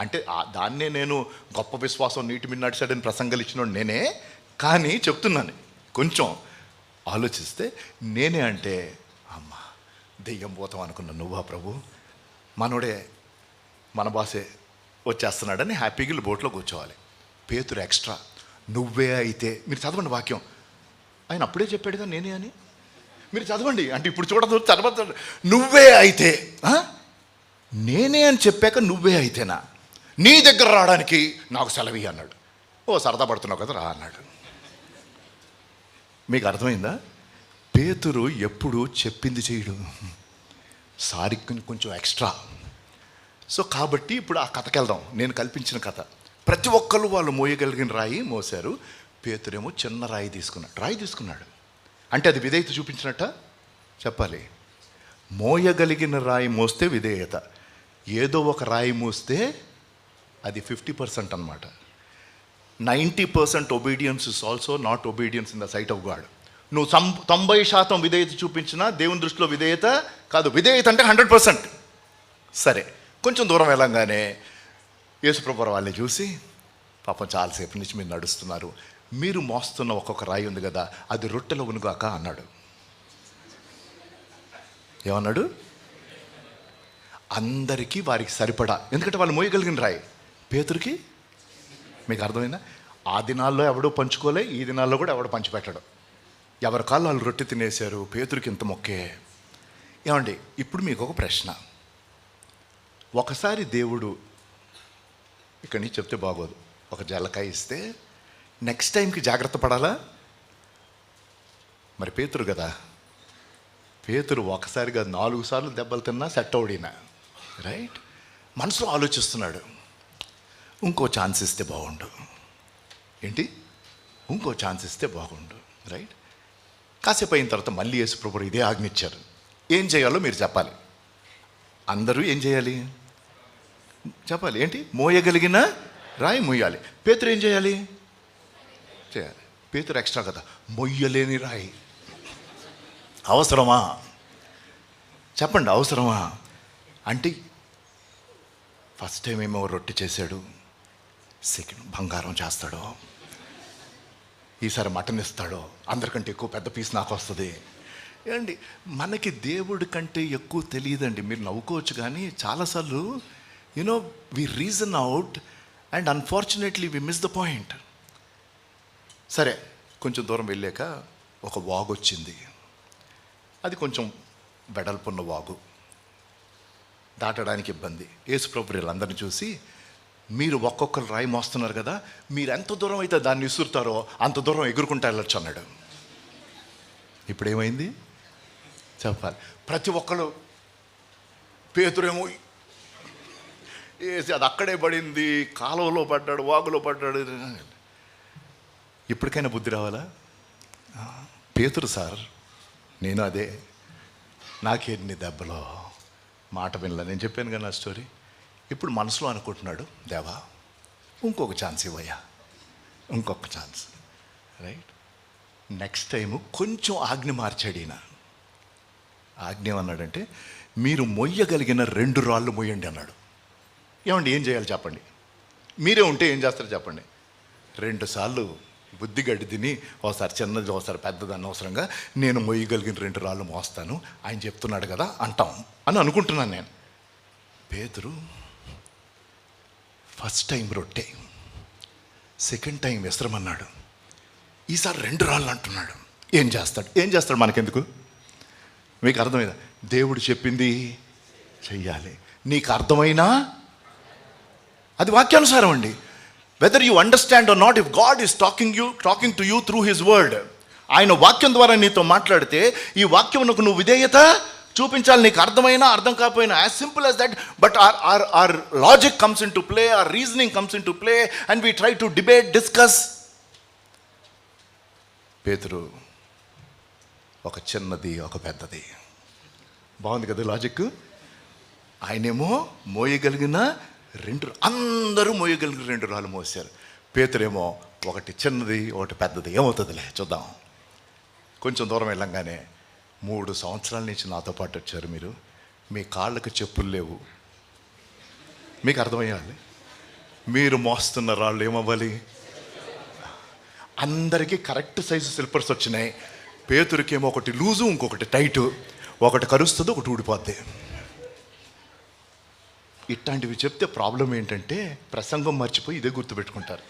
అంటే దాన్నే నేను గొప్ప విశ్వాసం నీటి మీద నడిచాడని ప్రసంగాలు ఇచ్చినోడు నేనే. కానీ చెప్తున్నాను, కొంచెం ఆలోచిస్తే నేనే అంటే, అమ్మ దెయ్యం పోతాం అనుకున్నా, నువ్వా ప్రభు, మనోడే మన బాసే వచ్చేస్తున్నాడని హ్యాపీగా బోట్లో కూర్చోవాలి. పేతురు ఎక్స్ట్రా, నువ్వే అయితే. మీరు చదవండి వాక్యం, ఆయన అప్పుడే చెప్పాడుగా నేనే అని. మీరు చదవండి, అంటే ఇప్పుడు చూడదు, చదవద్దు. నువ్వే అయితే, నేనే అని చెప్పాక నువ్వే అయితేనా, నీ దగ్గర రావడానికి నాకు సెలవి అన్నాడు. ఓ సరదా పడుతున్నావు కదా, రా అన్నాడు. మీకు అర్థమైందా? పేతురు ఎప్పుడు చెప్పింది చేయడు, సారికి కొంచెం ఎక్స్ట్రా. సో కాబట్టి ఇప్పుడు ఆ కథకి వెళ్దాం. నేను కల్పించిన కథ. ప్రతి ఒక్కరు వాళ్ళు మోయగలిగిన రాయి మోసారు. పేతురేమో చిన్న రాయి తీసుకున్నాడు. అంటే అది విధేయత చూపించినట్ట చెప్పాలి. మోయగలిగిన రాయి మోస్తే విధేయత, ఏదో ఒక రాయి మోస్తే అది 50% అన్నమాట. 90% obedience is also not obedience in the sight of God. నువ్వు 90% విధేయత చూపించినా దేవుని దృష్టిలో విధేయత కాదు. విధేయత అంటే 100%. సరే, కొంచెం దూరం వెళ్ళంగానే యేసుప్రభు వాళ్ళని చూసి, పాపం చాలాసేపు నుంచి మీరు నడుస్తున్నారు, మీరు మోస్తున్న ఒక్కొక్క రాయి ఉంది కదా, అది రొట్టెలో ఉనుగాక అన్నాడు. ఏమన్నాడు? అందరికీ వారికి సరిపడా, ఎందుకంటే వాళ్ళు మోయగలిగిన రాయి. పేతురికి మీకు అర్థమైందా? ఆ దినాల్లో ఎవడో పంచుకోలే, ఈ దినాల్లో కూడా ఎవడో పంచిపెట్టడు. ఎవరి కాళ్ళు వాళ్ళు రొట్టె తినేశారు. పేతురికి ఇంత మొక్కే. ఏమండి, ఇప్పుడు మీకు ఒక ప్రశ్న. ఒకసారి దేవుడు ఇక్కడి నుంచి చెప్తే బాగోదు, ఒక జలకాయ ఇస్తే నెక్స్ట్ టైంకి జాగ్రత్త పడాలా? మరి పేతురు కదా, పేతురు ఒకసారిగా 4 సార్లు దెబ్బలు తిన్నా సెట్ అవుడినా. రైట్? మనసులో ఆలోచిస్తున్నాడు, ఇంకో ఛాన్స్ ఇస్తే బాగుండు. ఏంటి? ఇంకో ఛాన్స్ ఇస్తే బాగుండు. రైట్? కాసేపు అయిన తర్వాత మళ్ళీ యేసు ప్రభువు ఇదే ఆజ్ఞ ఇచ్చారు. ఏం చేయాలో మీరు చెప్పాలి. అందరూ ఏం చేయాలి చెప్పాలి. ఏంటి? మోయగలిగిన రాయి మొయ్యాలి. పేతురు ఏం చేయాలి? చేయాలి. పేతురు ఎక్స్ట్రా కదా, మొయ్యలేని రాయి. అవసరమా? చెప్పండి, అవసరమా? అంటే ఫస్ట్ టైం ఏమో రొట్టె చేశాడు, సెకండ్ బంగారం చేస్తాడో, ఈసారి మటన్ ఇస్తాడో, అందరికంటే ఎక్కువ పెద్ద పీస్ నాకు వస్తుంది. ఏమండి, మనకి దేవుడి కంటే ఎక్కువ తెలియదండి. మీరు నవ్వుకోవచ్చు, కానీ చాలాసార్లు you know we reason out and unfortunately we miss the point. సరే, కొంచెం దూరం వెళ్ళాక ఒక వాగు వచ్చింది. అది కొంచెం వెడల్పున్న వాగు, దాటడానికి ఇబ్బంది. యేసు ప్రభువు వీళ్ళందరినీ చూసి, మీరు ఒక్కొక్కరు రాయి మోస్తున్నారు కదా, మీరు ఎంత దూరం అయితే దాన్ని విసురుతారో అంత దూరం ఎగురుకుంటా వెళ్ళొచ్చు అన్నాడు. ఇప్పుడు ఏమైంది చెప్పాలి. ప్రతి ఒక్కరు, పేతురేమో వేసి అది అక్కడే పడింది, కాలువలో పడ్డాడు, వాగులో పడ్డాడు. ఇప్పటికైనా బుద్ధి రావాలా? పేతురు సార్, నేను అదే, నాకెన్ని దెబ్బలో మాట వినలే. నేను చెప్పాను కదా నా స్టోరీ. ఇప్పుడు మనసులో అనుకుంటున్నాడు, దేవా ఇంకొక ఛాన్స్ ఇవ్వయ్యా, ఇంకొక ఛాన్స్. రైట్? నెక్స్ట్ టైము కొంచెం ఆజ్ఞ మార్చాడు ఈయన. ఆజ్ఞ ఏమన్నాడంటే, మీరు మొయ్యగలిగిన 2 రాళ్ళు మొయ్యండి అన్నాడు. ఏమండి, ఏం చేయాలి చెప్పండి? మీరే ఉంటే ఏం చేస్తారో చెప్పండి. 2 సార్లు బుద్ధి గడ్డి తిని, ఒకసారి చిన్నది ఒకసారి పెద్దది అనవసరంగా నేను మొయ్యగలిగిన 2 రాళ్ళు మోస్తాను, ఆయన చెప్తున్నాడు కదా అంటాం అని అనుకుంటున్నాను నేను. పేతురు ఫస్ట్ టైం రొట్టె, సెకండ్ టైం విసరమన్నాడు, ఈసారి 2 రాళ్ళు అంటున్నాడు. ఏం చేస్తాడు మనకెందుకు? మీకు అర్థమైందా? దేవుడు చెప్పింది చెయ్యాలి. నీకు అర్థమైనా అది వాక్యానుసారం అండి. Whether you understand or not, if God is talking to you through his word, ఆయన వాక్యం ద్వారా నీతో మాట్లాడితే ఈ వాక్యమునకు నువ్వు విధేయత చూపించాలి. నీకు అర్థమైనా అర్థం కాకపోయినా, as simple as that. But our logic comes into play, our reasoning comes into play, and we try to debate, discuss. పేతురు ఒక చిన్నది, ఒక పెద్దది. బాగుంది కదా లాజిక్? ఆయనేమో మోయగలిగిన 2, అందరూ మోయగలిగిన 2 రాళ్ళు మోసారు. పేతురేమో ఒకటి చిన్నది, ఒకటి పెద్దది. ఏమవుతుందిలే చూద్దాం. కొంచెం దూరం వెళ్ళంగానే, 3 సంవత్సరాల నుంచి నాతో పాటు వచ్చారు మీరు, మీ కాళ్ళకు చెప్పులు లేవు. మీకు అర్థమయ్యాలి? మీరు మోస్తున్న రాళ్ళు ఏమవ్వాలి? అందరికీ కరెక్ట్ సైజు స్లిప్పర్స్ వచ్చినాయి. పేతురికేమో ఒకటి లూజు, ఇంకొకటి టైటు, ఒకటి కరుస్తుంది, ఒకటి ఊడిపోద్ది. ఇట్లాంటివి చెప్తే ప్రాబ్లం ఏంటంటే, ప్రసంగం మర్చిపోయి ఇదే గుర్తుపెట్టుకుంటారు.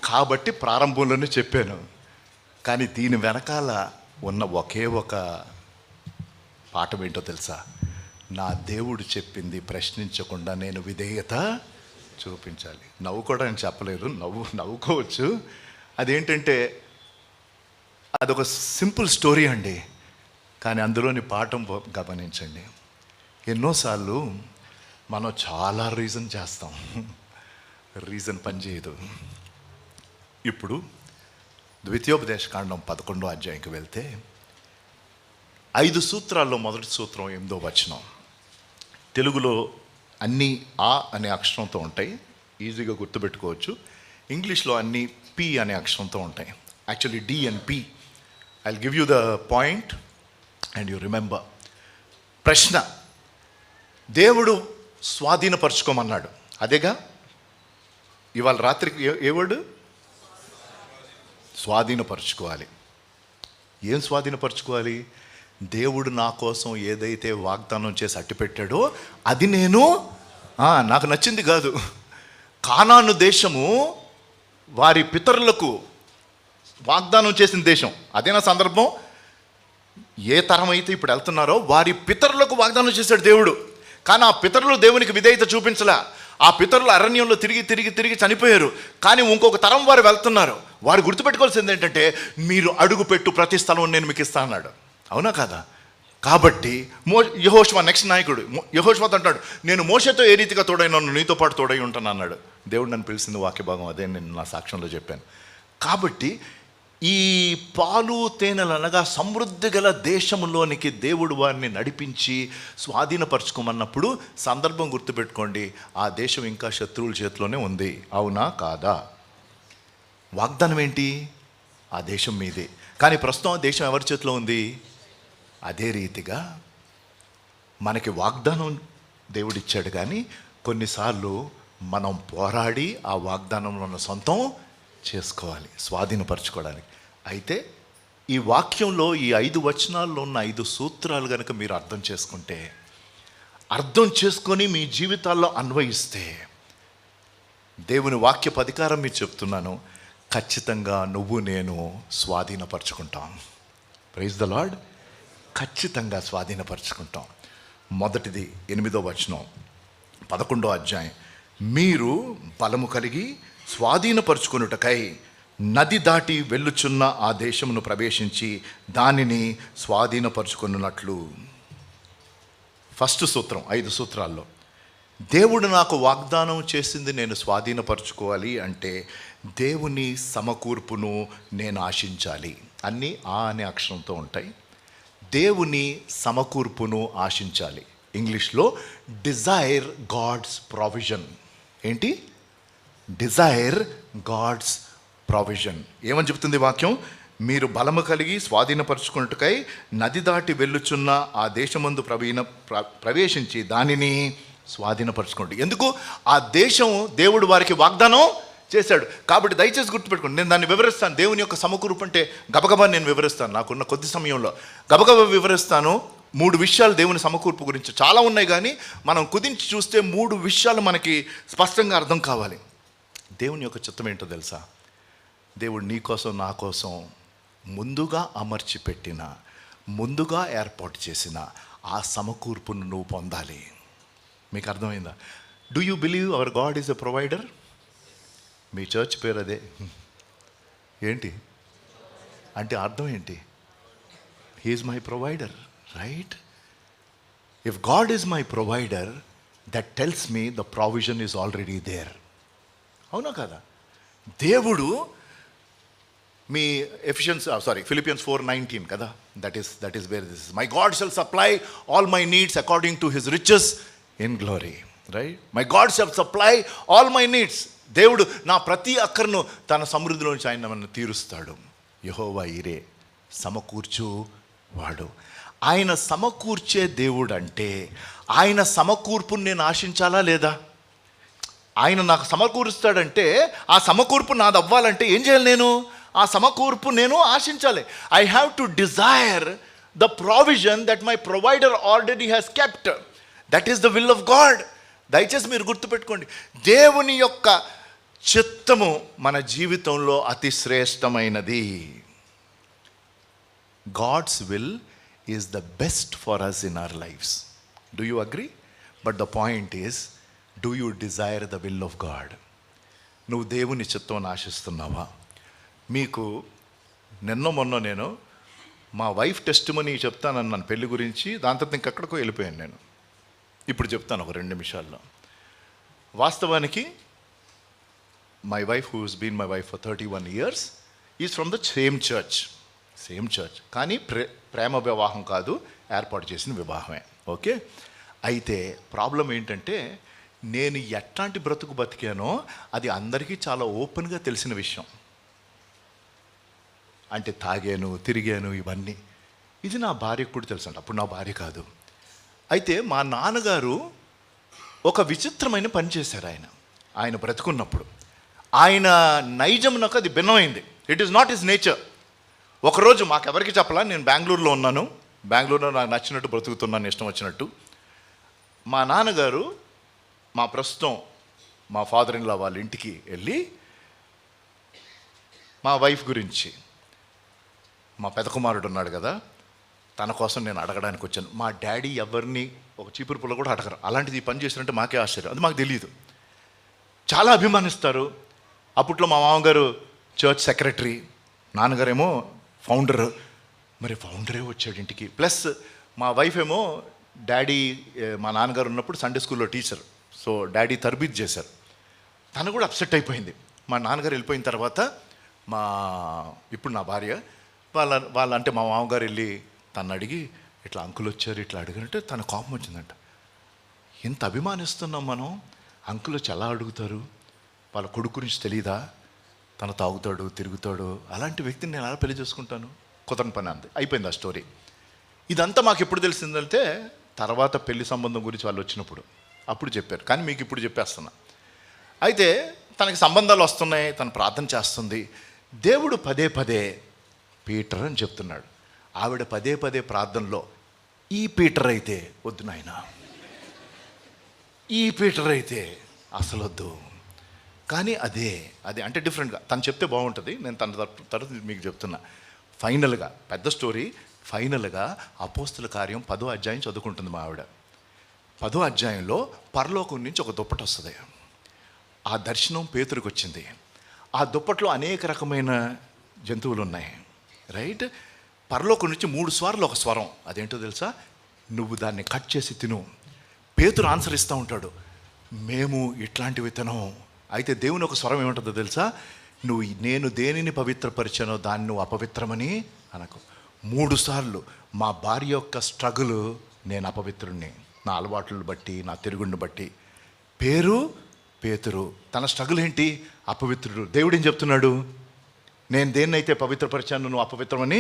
కాబట్టి ప్రారంభంలోనే చెప్పాను. కానీ దీని వెనకాల ఉన్న ఒకే ఒక పాఠం ఏంటో తెలుసా? నా దేవుడు చెప్పింది ప్రశ్నించకుండా నేను విధేయత చూపించాలి. నవ్వుకోవడానికి చెప్పలేదు, నవ్వుకోవచ్చు. అదేంటంటే, అదొక సింపుల్ స్టోరీ అండి, కానీ అందులోని పాఠం గమనించండి. ఎన్నోసార్లు మనం చాలా రీజన్ చేస్తాం, రీజన్ పనిచేయదు. ఇప్పుడు ద్వితీయోపదేశకాండం 11వ అధ్యాయంకి వెళ్తే, 5 సూత్రాల్లో మొదటి సూత్రం 8వ వచనం. తెలుగులో అన్నీ ఆ అనే అక్షరంతో ఉంటాయి, ఈజీగా గుర్తుపెట్టుకోవచ్చు. ఇంగ్లీష్లో అన్నీ పి అనే అక్షరంతో ఉంటాయి. Actually D and P. I will give you the point and you remember. ప్రశ్న, దేవుడు స్వాధీనపరచుకోమన్నాడు, అదేగా ఇవాళ రాత్రికి ఏ వర్డ్? స్వాధీనపరచుకోవాలి. ఏం స్వాధీనపరచుకోవాలి? దేవుడు నా కోసం ఏదైతే వాగ్దానం చేసి అట్టిపెట్టాడో అది నేను, నాకు నచ్చింది కాదు. కానాను దేశము వారి పితరులకు వాగ్దానం చేసిన దేశం. అదేనా సందర్భం? ఏ తరం అయితే ఇప్పుడు వెళ్తున్నారో వారి పితరులకు వాగ్దానం చేశాడు దేవుడు. కానీ ఆ పితరులు దేవునికి విధేయత చూపించలే. ఆ పితరులు అరణ్యంలో తిరిగి చనిపోయారు. కానీ ఇంకొక తరం వారు వెళ్తున్నారు. వారు గుర్తుపెట్టుకోవాల్సింది ఏంటంటే, మీరు అడుగు పెట్టు ప్రతి స్థలం నేను మీకు ఇస్తా అన్నాడు. అవునా కాదా? కాబట్టి యెహోషువ నెక్స్ట్ నాయకుడు. యెహోషువతో అంటాడు, నేను మోషేతో ఏ రీతిగా తోడైనాను నీతో పాటు తోడై ఉంటాను అన్నాడు. దేవుడు నన్ను పిలిచింది వాక్య భాగం అదే, నేను నా సాక్ష్యంలో చెప్పాను. కాబట్టి ఈ పాలు తేనెలు అనగా సమృద్ధి గల దేశంలోనికి దేవుడు వారిని నడిపించి స్వాధీనపరచుకోమన్నప్పుడు సందర్భం గుర్తుపెట్టుకోండి, ఆ దేశం ఇంకా శత్రువుల చేతిలోనే ఉంది. అవునా కాదా? వాగ్దానం ఏంటి? ఆ దేశం మీదే. కానీ ప్రస్తుతం ఆ దేశం ఎవరి చేతిలో ఉంది? అదే రీతిగా మనకి వాగ్దానం దేవుడిచ్చాడు, కానీ కొన్నిసార్లు మనం పోరాడి ఆ వాగ్దానంలో ఉన్న సొంతం చేసుకోవాలి స్వాధీనపరచుకోవడానికి. అయితే ఈ వాక్యంలో ఈ 5 వచనాల్లో ఉన్న 5 సూత్రాలు కనుక మీరు అర్థం చేసుకుంటే, అర్థం చేసుకొని మీ జీవితాల్లో అన్వయిస్తే, దేవుని వాక్యపు అధికారం మీరు చెప్తున్నాను, ఖచ్చితంగా నువ్వు నేను స్వాధీనపరచుకుంటాం. Praise the lord. ఖచ్చితంగా స్వాధీనపరచుకుంటాం. మొదటిది 8వ వచనం 11వ అధ్యాయం, మీరు బలము కలిగి స్వాధీనపరచుకొనుటకై నది దాటి వెళ్ళుచున్న ఆ దేశమును ప్రవేశించి దానిని స్వాధీనపరచుకున్నట్లు. ఫస్ట్ సూత్రం 5 సూత్రాల్లో, దేవుడు నాకు వాగ్దానం చేసింది నేను స్వాధీనపరచుకోవాలి అంటే దేవుని సమకూర్పును నేను ఆశించాలి. అన్నీ ఆ అనే అక్షరంతో ఉంటాయి. దేవుని సమకూర్పును ఆశించాలి. ఇంగ్లీష్లో డిజైర్ గాడ్స్ ప్రొవిజన్. ఏంటి? Desire God's provision. ఏమని చెప్తుంది వాక్యం? మీరు బలము కలిగి స్వాధీనపరచుకున్నట్టుకై నది దాటి వెళ్ళుచున్న ఆ దేశమందు ప్రవేశించి దానిని స్వాధీనపరచుకోండి. ఎందుకు? ఆ దేశం దేవుడు వారికి వాగ్దానం చేశాడు. కాబట్టి దయచేసి గుర్తుపెట్టుకోండి, నేను దాన్ని వివరిస్తాను. దేవుని యొక్క సమకూర్పు అంటే గబగబా నేను వివరిస్తాను, నాకున్న కొద్ది సమయంలో గబగబా వివరిస్తాను. 3 విషయాలు దేవుని సమకూర్పు గురించి చాలా ఉన్నాయి, కానీ మనం కుదించి చూస్తే 3 విషయాలు మనకి స్పష్టంగా అర్థం కావాలి. దేవుని యొక్క చిత్తం ఏంటో తెలుసా? దేవుడు నీ కోసం నా కోసం ముందుగా అమర్చి పెట్టిన, ముందుగా ఏర్పాటు చేసిన ఆ సమకూర్పును నువ్వు పొందాలి. మీకు అర్థమైందా? Do you believe our God is a provider? మీ చర్చ్ పేరు అదే. ఏంటి అంటే అర్థం ఏంటి? He is my provider, right? If God is my provider, that tells me the provision is already there. అవునా కదా? దేవుడు మీ ఫిలిపియన్స్ 4:19 కదా, that is where this is. My God shall supply all my needs according to his riches in glory, right? My God shall supply all my needs. దేవుడు నా ప్రతి అక్కర్ను తన సమృద్ధిలోంచి ఆయన నన్ను తీరుస్తాడు. యెహోవా ఈరే, సమకూర్చు వాడు. ఆయన సమకూర్చే దేవుడు అంటే ఆయన సమకూర్పుని నేను ఆశించాలా లేదా? ఆయన నాకు సమకూరుస్తాడంటే ఆ సమకూర్పు నాది అవ్వాలంటే ఏం చేయాలి? నేను ఆ సమకూర్పు నేను ఆశించాలి. I have to Dzire the provision that my provider already has kept. That is the will of God. దయచేసి మీరు గుర్తుపెట్టుకోండి, దేవుని యొక్క చిత్తము మన జీవితంలో అతి శ్రేష్టమైనది. God's will is the best for us in our lives. Do you agree? But the point is, do you desire the will of God? నువ్వు దేవుని చిత్తం ఆశిస్తున్నావా? మీకు మొన్న నేను మా వైఫ్ టెస్టిమనీ చెప్తానన్నాను పెళ్లి గురించి. దాని తర్వాత ఇంకెక్కడికో వెళ్ళిపోయాను నేను. ఇప్పుడు చెప్తాను ఒక 2 నిమిషాల్లో. వాస్తవానికి my wife, who has been my wife for 31 years, is from the same church. కానీ ప్రేమ వివాహం కాదు, ఏర్పాటు చేసిన వివాహమే. ఓకే. అయితే ప్రాబ్లం ఏంటంటే, నేను ఎట్లాంటి బ్రతుకు బతికానో అది అందరికీ చాలా ఓపెన్గా తెలిసిన విషయం. అంటే తాగాను, తిరిగాను, ఇవన్నీ. ఇది నా భార్యకు కూడా తెలుసు. అంటే అప్పుడు నా భార్య కాదు. అయితే మా నాన్నగారు ఒక విచిత్రమైన పని చేశారు. ఆయన బ్రతుకున్నప్పుడు ఆయన నైజమునకు అది భిన్నమైంది. It is not his nature. ఒకరోజు మాకెవరికి చెప్పలా, నేను బెంగళూరులో ఉన్నాను. బెంగళూరులో నాకు నచ్చినట్టు బ్రతుకుతున్నాను, ఇష్టం వచ్చినట్టు. మా నాన్నగారు ప్రస్తుతం మా ఫాదర్ ఇన్ లా వాళ్ళ ఇంటికి వెళ్ళి మా వైఫ్ గురించి, మా పెద్ద కుమారుడు ఉన్నాడు కదా, తన కోసం నేను అడగడానికి వచ్చాను. మా డాడీ ఎవరిని ఒక చీపురు పుల్ల కూడా అడగరు. అలాంటిది ఈ పని చేసినట్టే మాకే ఆశ్చర్యం. అది మాకు తెలియదు. చాలా అభిమానిస్తారు. అప్పట్లో మా మామగారు చర్చ్ సెక్రటరీ, నాన్నగారేమో ఫౌండర్. మరి ఫౌండరే వచ్చాడు ఇంటికి. ప్లస్ మా వైఫ్ ఏమో డాడీ మా నాన్నగారు ఉన్నప్పుడు సండే స్కూల్లో టీచర్. సో డాడీ తరబీదు చేశారు. తను కూడా అప్సెట్ అయిపోయింది. మా నాన్నగారు వెళ్ళిపోయిన తర్వాత ఇప్పుడు నా భార్య వాళ్ళ అంటే మా మామగారు వెళ్ళి తను అడిగి ఇట్లా అంకుల్ వచ్చారు ఇట్లా అడిగినట్టే తన కోపం వచ్చిందంట. ఎంత అభిమానిస్తున్నాం మనం, అంకుల్ వచ్చి ఎలా అడుగుతారు, వాళ్ళ కొడుకు గురించి తెలీదా, తను తాగుతాడు తిరుగుతాడు, అలాంటి వ్యక్తిని నేను ఎలా పెళ్లి చేసుకుంటాను, కుదరని పని అంది. అయిపోయింది ఆ స్టోరీ. ఇదంతా మాకు ఎప్పుడు తెలిసిందంటే తర్వాత పెళ్లి సంబంధం గురించి వాళ్ళు వచ్చినప్పుడు అప్పుడు చెప్పారు, కానీ మీకు ఇప్పుడు చెప్పేస్తున్నా. అయితే తనకి సంబంధాలు వస్తున్నాయి, తను ప్రార్థన చేస్తుంది. దేవుడు పదే పదే పీటర్ అని చెప్తున్నాడు. ఆవిడ పదే పదే ప్రార్థనలో ఈ పీటర్ అయితే వద్దు నాయనా, ఈ పీటర్ అయితే అసలు వద్దు, కానీ అదే అంటే డిఫరెంట్గా తను చెప్తే బాగుంటుంది. నేను తన తర్వాత మీకు చెప్తున్నా. ఫైనల్గా పెద్ద స్టోరీ. ఫైనల్గా అపోస్తుల కార్యం 10వ అధ్యాయం చదువుకుంటుంది మా ఆవిడ. 10వ అధ్యాయంలో పరలోకం నుంచి ఒక దుప్పటి వస్తుంది. ఆ దర్శనం పేతురికి వచ్చింది. ఆ దుప్పట్లో అనేక రకమైన జంతువులు ఉన్నాయి, రైట్. పరలోకం నుంచి 3 సార్లు ఒక స్వరం. అదేంటో తెలుసా? నువ్వు దాన్ని కట్ చేసి తిను. పేతురు ఆన్సర్ ఇస్తూ ఉంటాడు, మేము ఇట్లాంటివి తినం. అయితే దేవుని ఒక స్వరం ఏముంటుందో తెలుసా? నేను దేనిని పవిత్రపరిచానో దాన్ని నువ్వు అపవిత్రమని అనకు. 3 సార్లు మా భార్య యొక్క స్ట్రగుల్, నేను అపవిత్రుణ్ణి నా అలవాట్లను బట్టి, నా తిరుగుడిని బట్టి. పేతురు తన స్ట్రగుల్ ఏంటి? అపవిత్రుడు. దేవుడు ఏం చెప్తున్నాడు? నేను దేన్నైతే పవిత్రపరిచాను నువ్వు అపవిత్రమని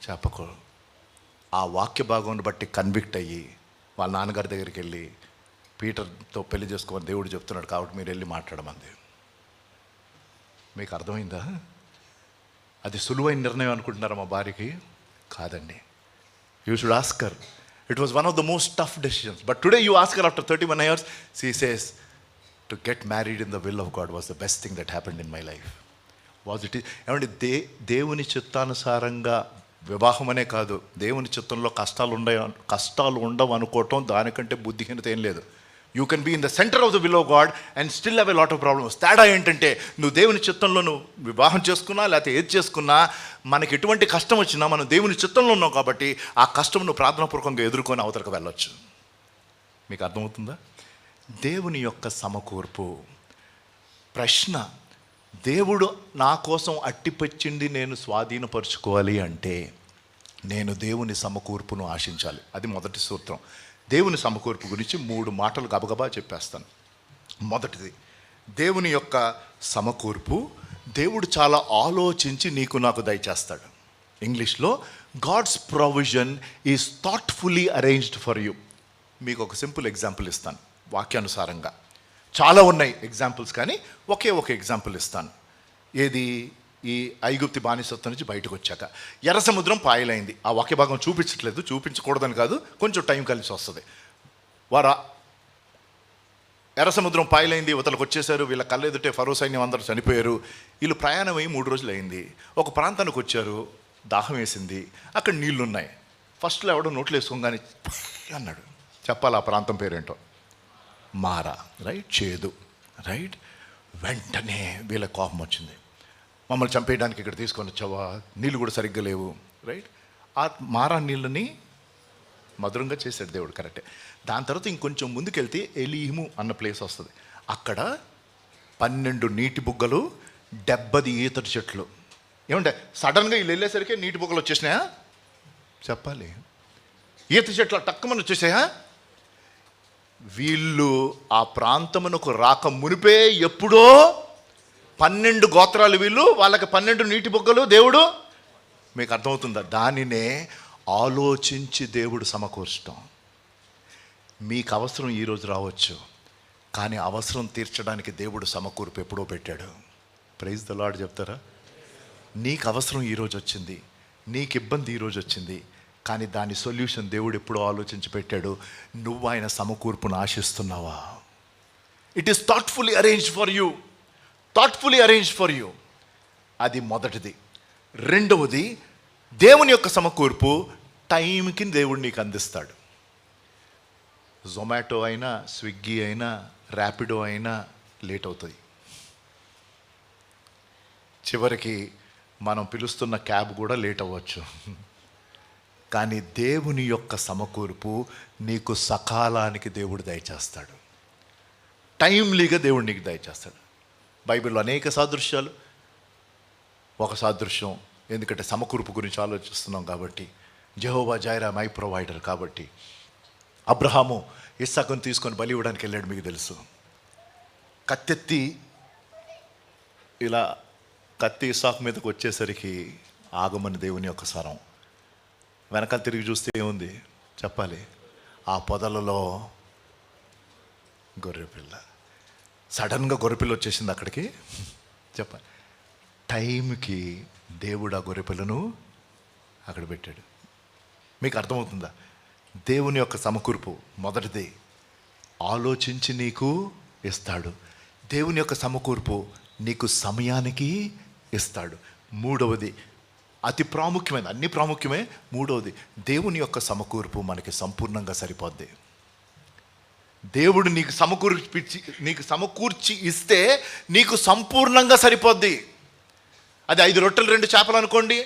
చెప్పకు. ఆ వాక్య భాగం బట్టి కన్విక్ట్ అయ్యి వాళ్ళ నాన్నగారి దగ్గరికి వెళ్ళి పీటర్తో పెళ్లి చేసుకోమని దేవుడు చెప్తున్నాడు, కాబట్టి మీరు వెళ్ళి మాట్లాడమంది. మీకు అర్థమైందా? అది సులువైన నిర్ణయం అనుకుంటున్నారా మా భార్యకి? కాదండి. You should ask her. It was one of the most tough decisions. But today you ask her after 31 years. She says to get married in the will of God was the best thing that happened in my life. Was it ఏమంటే దేవుని చిత్తానుసారంగా వివాహం అనే కాదు, దేవుని చిత్తంలో కష్టాలు ఉండవు అనుకోవటం దానికంటే బుద్ధిహీనత ఏం లేదు. You can be in the centre of the will of God and still have a lot of problems. తేడా ఏంటంటే నువ్వు దేవుని చిత్తంలో నువ్వు వివాహం చేసుకున్నా లేకపోతే ఏది చేసుకున్నా, మనకి ఎటువంటి కష్టం వచ్చినా మనం దేవుని చిత్తంలో ఉన్నాం కాబట్టి ఆ కష్టం నువ్వు ప్రార్థనాపూర్వకంగా ఎదుర్కొని అవతలకు వెళ్ళొచ్చు. మీకు అర్థమవుతుందా? దేవుని యొక్క సమకూర్పు. ప్రశ్న, దేవుడు నా కోసం అట్టిపచ్చింది నేను స్వాధీనపరుచుకోవాలి అంటే నేను దేవుని సమకూర్పును ఆశించాలి. అది మొదటి సూత్రం. దేవుని సమకూర్పు గురించి 3 మాటలు గబగబా చెప్పేస్తాను. మొదటిది, దేవుని యొక్క సమకూర్పు. దేవుడు చాలా ఆలోచించి నీకు నాకు దయచేస్తాడు. ఇంగ్లీష్లో God's provision is thoughtfully arranged for you. మీకు ఒక సింపుల్ ఎగ్జాంపుల్ ఇస్తాను వాక్యానుసారంగా. చాలా ఉన్నాయి ఎగ్జాంపుల్స్, కానీ ఒకే ఒక ఎగ్జాంపుల్ ఇస్తాను. ఏది? ఈ ఐగుప్తి బానిసత్వం నుంచి బయటకు వచ్చాక ఎర్ర సముద్రం పాయలైంది. ఆ వాక్య భాగం చూపించట్లేదు, చూపించకూడదని కాదు, కొంచెం టైం కలిసి వస్తుంది. ఎర్ర సముద్రం పాయలైంది, ఇవతలకు వచ్చేసారు. వీళ్ళ కళ్ళెదుటే ఫరో సైన్యం అందరూ చనిపోయారు. వీళ్ళు ప్రయాణం అయ్యి 3 రోజులు అయింది. ఒక ప్రాంతానికి వచ్చారు, దాహం వేసింది, అక్కడ నీళ్లు ఉన్నాయి. ఫస్ట్లో ఎవడో నోట్లు వేసుకోగానే అన్నాడు. చెప్పాలి ఆ ప్రాంతం పేరేంటో? మారా, రైట్. చేదు, రైట్. వెంటనే వీళ్ళ కోపం వచ్చింది. మమ్మల్ని చంపేయడానికి ఇక్కడ తీసుకొని వచ్చావా, నీళ్ళు కూడా సరిగ్గా లేవు, రైట్. ఆ మారా నీళ్ళని మధురంగా చేశాడు దేవుడు, కరెక్టే. దాని తర్వాత ఇంకొంచెం ముందుకెళ్తే ఎలీము అన్న ప్లేస్ వస్తుంది. అక్కడ 12 నీటి బుగ్గలు, 70 ఈతటి చెట్లు. ఏమంటే సడన్గా వీళ్ళు వెళ్ళేసరికి నీటి బుగ్గలు వచ్చేసినాయా? చెప్పాలి. ఈత చెట్లు టక్కుమని వచ్చేసాయా? వీళ్ళు ఆ ప్రాంతమునకు రాక మునిపే ఎప్పుడో 12 గోత్రాలు వీళ్ళు, వాళ్ళకి 12 నీటి బుగ్గలు దేవుడు. మీకు అర్థమవుతుందా? దానినే ఆలోచించి దేవుడు సమకూర్చడం. మీకు అవసరం ఈరోజు రావచ్చు, కానీ అవసరం తీర్చడానికి దేవుడు సమకూర్పు ఎప్పుడో పెట్టాడు. ప్రైజ్ ద లార్డ్ చెప్తారా? నీకు అవసరం ఈరోజు వచ్చింది, నీకు ఇబ్బంది ఈరోజు వచ్చింది, కానీ దాని సొల్యూషన్ దేవుడు ఎప్పుడో ఆలోచించి పెట్టాడు. నువ్వు ఆయన సమకూర్పును ఆశిస్తున్నావా? It is thoughtfully arranged for you. Thoughtfully arranged for you. అది మొదటిది. రెండవది, దేవుని యొక్క సమకూర్పు టైంకి దేవుడు నీకు అందిస్తాడు. జొమాటో అయినా, స్విగ్గీ అయినా, ర్యాపిడో అయినా లేట్ అవుతుంది. చివరికి మనం పిలుస్తున్న క్యాబ్ కూడా లేట్ అవ్వచ్చు. కానీ దేవుని యొక్క సమకూర్పు నీకు సకాలానికి దేవుడు దయచేస్తాడు. టైమ్లీగా దేవుడు నీకు దయచేస్తాడు. బైబిల్లో అనేక సాదృశ్యాలు. ఒక సాదృశ్యం, ఎందుకంటే సమకూర్పు గురించి ఆలోచిస్తున్నాం కాబట్టి, జెహోవా జైరా మై ప్రొవైడర్ కాబట్టి అబ్రహాము ఇస్సాకును తీసుకొని బలి ఇవ్వడానికి వెళ్ళాడు. మీకు తెలుసు, కత్తెత్తి ఇలా కత్తి ఇస్సాకు మీదకి వచ్చేసరికి ఆగమని దేవుని యొక్క స్వరం. వెనకాల తిరిగి చూస్తే ఏముంది చెప్పాలి? ఆ పొదలలో గొర్రెపిల్ల. సడన్గా గొర్రెపిల్ల వచ్చేసింది అక్కడికి. చెప్పాలి, టైంకి దేవుడు ఆ గొర్రెపిల్లను అక్కడ పెట్టాడు. మీకు అర్థమవుతుందా? దేవుని యొక్క సమకూర్పు మొదటిది, ఆలోచించి నీకు ఇస్తాడు. దేవుని యొక్క సమకూర్పు నీకు సమయానికి ఇస్తాడు. మూడవది, అతి ప్రాముఖ్యమైన, అన్ని ప్రాముఖ్యమే, మూడవది, దేవుని యొక్క సమకూర్పు మనకి సంపూర్ణంగా సరిపోద్ది. దేవుడు నీకు సమకూర్చి ఇస్తే నీకు సంపూర్ణంగా సరిపోద్ది. అది 5 రొట్టెలు 2 చేపలు అనుకోండి,